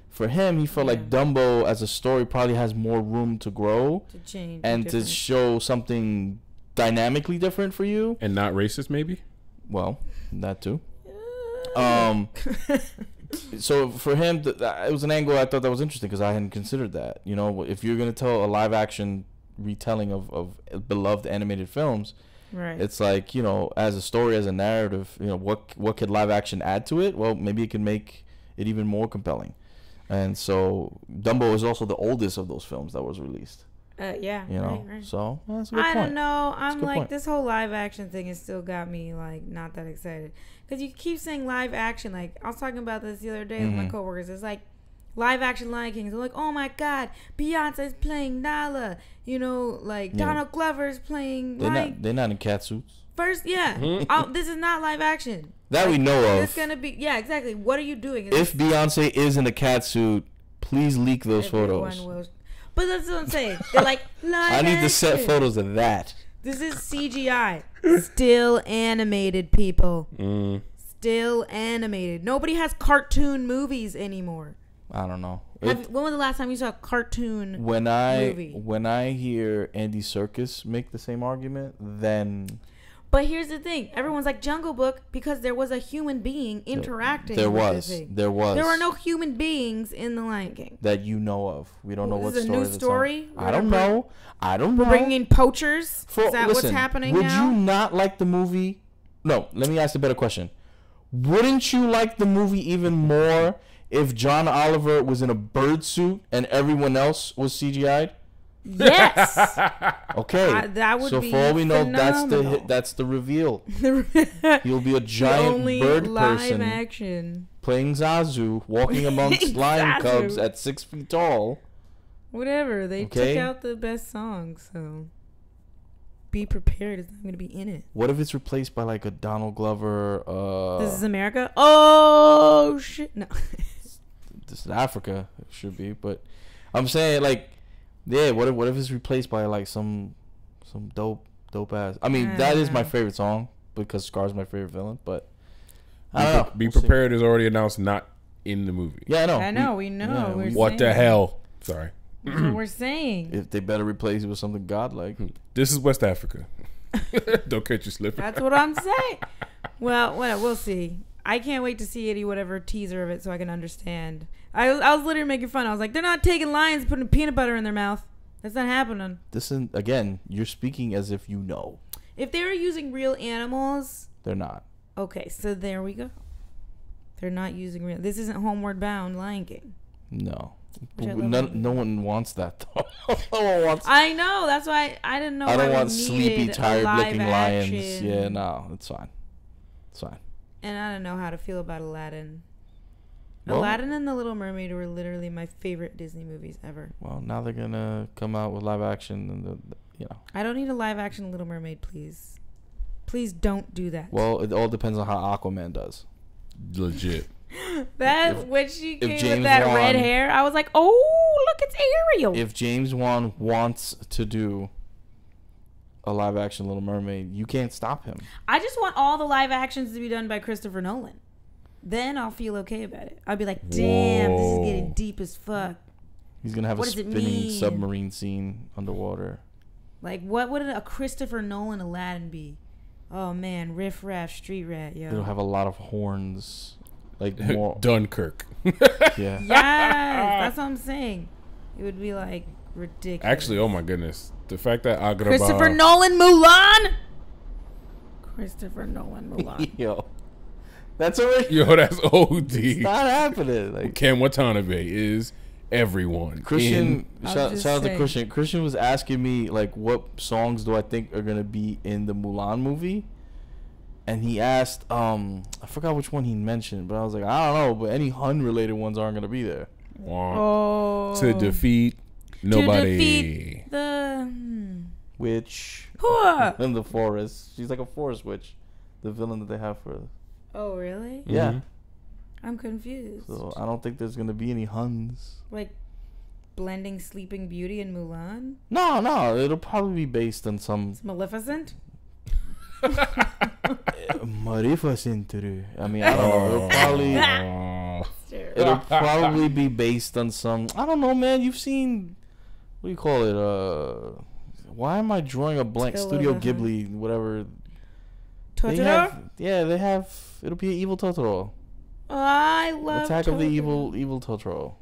For him, he felt like Dumbo as a story probably has more room to grow, to change, and to show something dynamically different for you, and not racist, maybe. Well, that too. So for him, it was an angle I thought that was interesting because I hadn't considered that. If you're gonna tell a live action retelling of beloved animated films, right? It's like, as a story, as a narrative, what could live action add to it? Well, maybe it can make it even more compelling. And so Dumbo is also the oldest of those films that was released. Right. So that's a good point. I don't know. I'm like, this whole live action thing has still got me like not that excited because you keep saying live action. Like I was talking about this the other day with my coworkers. It's like live action Lion King. They're like, oh my God, Beyonce's playing Nala. Donald Glover's playing. They're not in cat suits. First, this is not live action. That we know of. It's gonna be exactly. What are you doing? If Beyonce is in a cat suit, please leak those photos. But that's what I'm saying. They're like, I need to set photos of that. This is CGI. Still animated, people. Still animated. Nobody has cartoon movies anymore. I don't know. When was the last time you saw a cartoon movie? When I hear Andy Serkis make the same argument, then... But here's the thing. Everyone's like Jungle Book because there was a human being interacting with the thing. There was. There were no human beings in The Lion King. That you know of. We don't know what story. Is this a new story? I don't know. We're bringing in poachers? Is that what's happening now? Would you not like the movie? No, let me ask a better question. Wouldn't you like the movie even more if John Oliver was in a bird suit and everyone else was CGI'd? Yes. Okay. That would so be for all we know, phenomenal. that's the reveal. He'll be a giant bird person action playing Zazu, walking amongst lion cubs at 6 feet tall. Whatever. They took out the best songs, so be prepared. It's not going to be in it. What if it's replaced by like a Donald Glover? This is America. Oh shit! No. This is Africa. It should be, but I'm saying like. Yeah, what if it's replaced by like some dope ass? I mean, that is my favorite song because Scar's my favorite villain. But Be Prepared is already announced, not in the movie. Yeah, I know. We know. Yeah, what the hell? Sorry. That's what we're saying. If they better replace it with something godlike. This is West Africa. Don't catch you slipping. That's what I'm saying. Well, we'll see. I can't wait to see any whatever teaser of it so I can understand. I was literally making fun. I was like, they're not taking lions and putting peanut butter in their mouth. That's not happening. This is, again, you're speaking as if you know. If they were using real animals, they're not. Okay, so there we go. They're not using real. This isn't Homeward Bound Lion King. No. No one wants that though. No one wants. I know. That's why I didn't know. I don't want sleepy, tired-looking lions. Yeah, no, it's fine. It's fine. And I don't know how to feel about Aladdin. Well, Aladdin and The Little Mermaid were literally my favorite Disney movies ever. Well, now they're gonna come out with live action, and I don't need a live action Little Mermaid, please. Please don't do that. Well, it all depends on how Aquaman does. Legit. When she came with that red hair, I was like, oh, look, it's Ariel. If James Wan wants to do a live action Little Mermaid, you can't stop him. I just want all the live actions to be done by Christopher Nolan. Then I'll feel okay about it. I'll be like, damn, this is getting deep as fuck. He's going to have a spinning submarine scene underwater. Like, what would a Christopher Nolan Aladdin be? Oh, man, riff raff, street rat, yo. It'll have a lot of horns. Like more Dunkirk. Yeah. Yes, that's what I'm saying. It would be like ridiculous. Actually, oh my goodness, the fact that Agrabah, Christopher Nolan Mulan. Christopher Nolan Mulan. Yo, that's already. Yo, that's OD. It's not happening. Like Ken Watanabe is everyone. Christian, shout out to Christian. Christian was asking me like, what songs do I think are gonna be in the Mulan movie? And he asked, I forgot which one he mentioned, but I was like, I don't know, but any Hun-related ones aren't going to be there. Oh. To defeat nobody. To defeat the... Witch. In the forest. She's like a forest witch. The villain that they have for... Oh, really? Yeah. Mm-hmm. I'm confused. So I don't think there's going to be any Huns. Like blending Sleeping Beauty and Mulan? No. It'll probably be based on some... It's Maleficent? Maleficent. I mean, I don't know. It'll probably be based on some. I don't know, man. You've seen, what do you call it? Why am I drawing a blank? Studio Ghibli, whatever. Totoro? They have. It'll be an evil Totoro. Oh, I love Attack Totoro. of the Evil Totoro.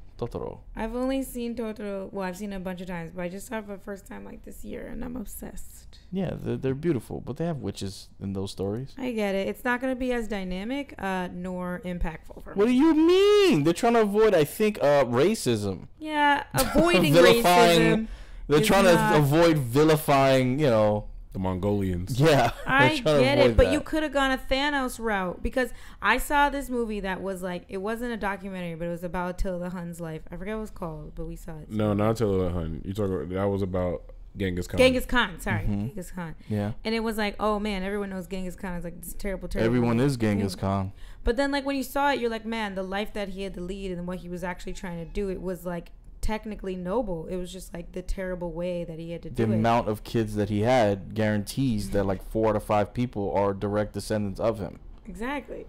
I've only seen Totoro. Well, I've seen it a bunch of times, but I just saw it for the first time like this year, and I'm obsessed. Yeah, they're beautiful, but they have witches in those stories. I get it. It's not going to be as dynamic nor impactful for me. What do you mean? They're trying to avoid, I think, racism. Yeah, avoiding racism. They're trying to avoid vilifying, the Mongolians. Yeah. I get it, but you could have gone a Thanos route, because I saw this movie that was like, it wasn't a documentary, but it was about Attila the Hun's life. I forget what it was called, but we saw it. No, not Attila the Hun. You talk about, that was about Genghis Khan. Genghis Khan, sorry. Mm-hmm. Genghis Khan. Yeah. And it was like, oh man, everyone knows Genghis Khan. It's like this terrible. Everyone is Genghis Khan. But then like when you saw it, you're like, man, the life that he had to lead and what he was actually trying to do, it was like technically noble. It was just like the terrible way that he had to do it. The amount of kids that he had guarantees that like 4 out of 5 people are direct descendants of him. Exactly.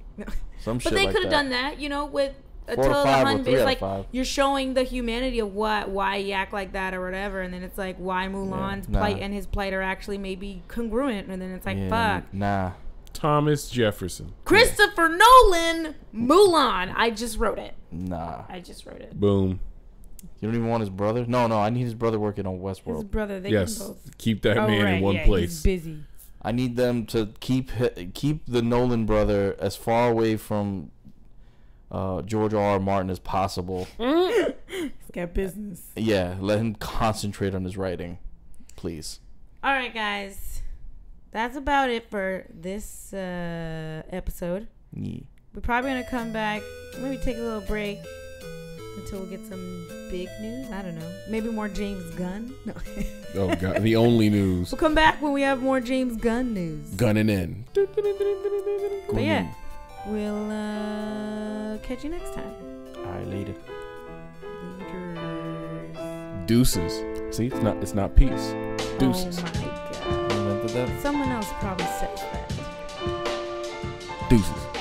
Some shit but they like could have done that, with Attila the Hun. It's like you're showing the humanity of why he act like that or whatever, and then it's like why Mulan's plight and his plight are actually maybe congruent, and then it's like fuck. Nah. Thomas Jefferson. Christopher Nolan Mulan. I just wrote it. Nah. I just wrote it. Boom. You don't even want his brother? No, I need his brother working on Westworld. His brother, they yes, can both. Keep that man in one place. He's busy. I need them to keep the Nolan brother as far away from George R.R. Martin as possible. He's got business. Yeah, let him concentrate on his writing, please. All right, guys. That's about it for this episode. Yeah. We're probably going to come back, maybe take a little break until we get some big news. I don't know. Maybe more James Gunn. No. Oh, God. The only news. We'll come back when we have more James Gunn news. Gunning in. But yeah, we'll catch you next time. All right, later. Deuces. See, it's not peace. Deuces. Oh my God. Someone Someone else probably said that. Deuces.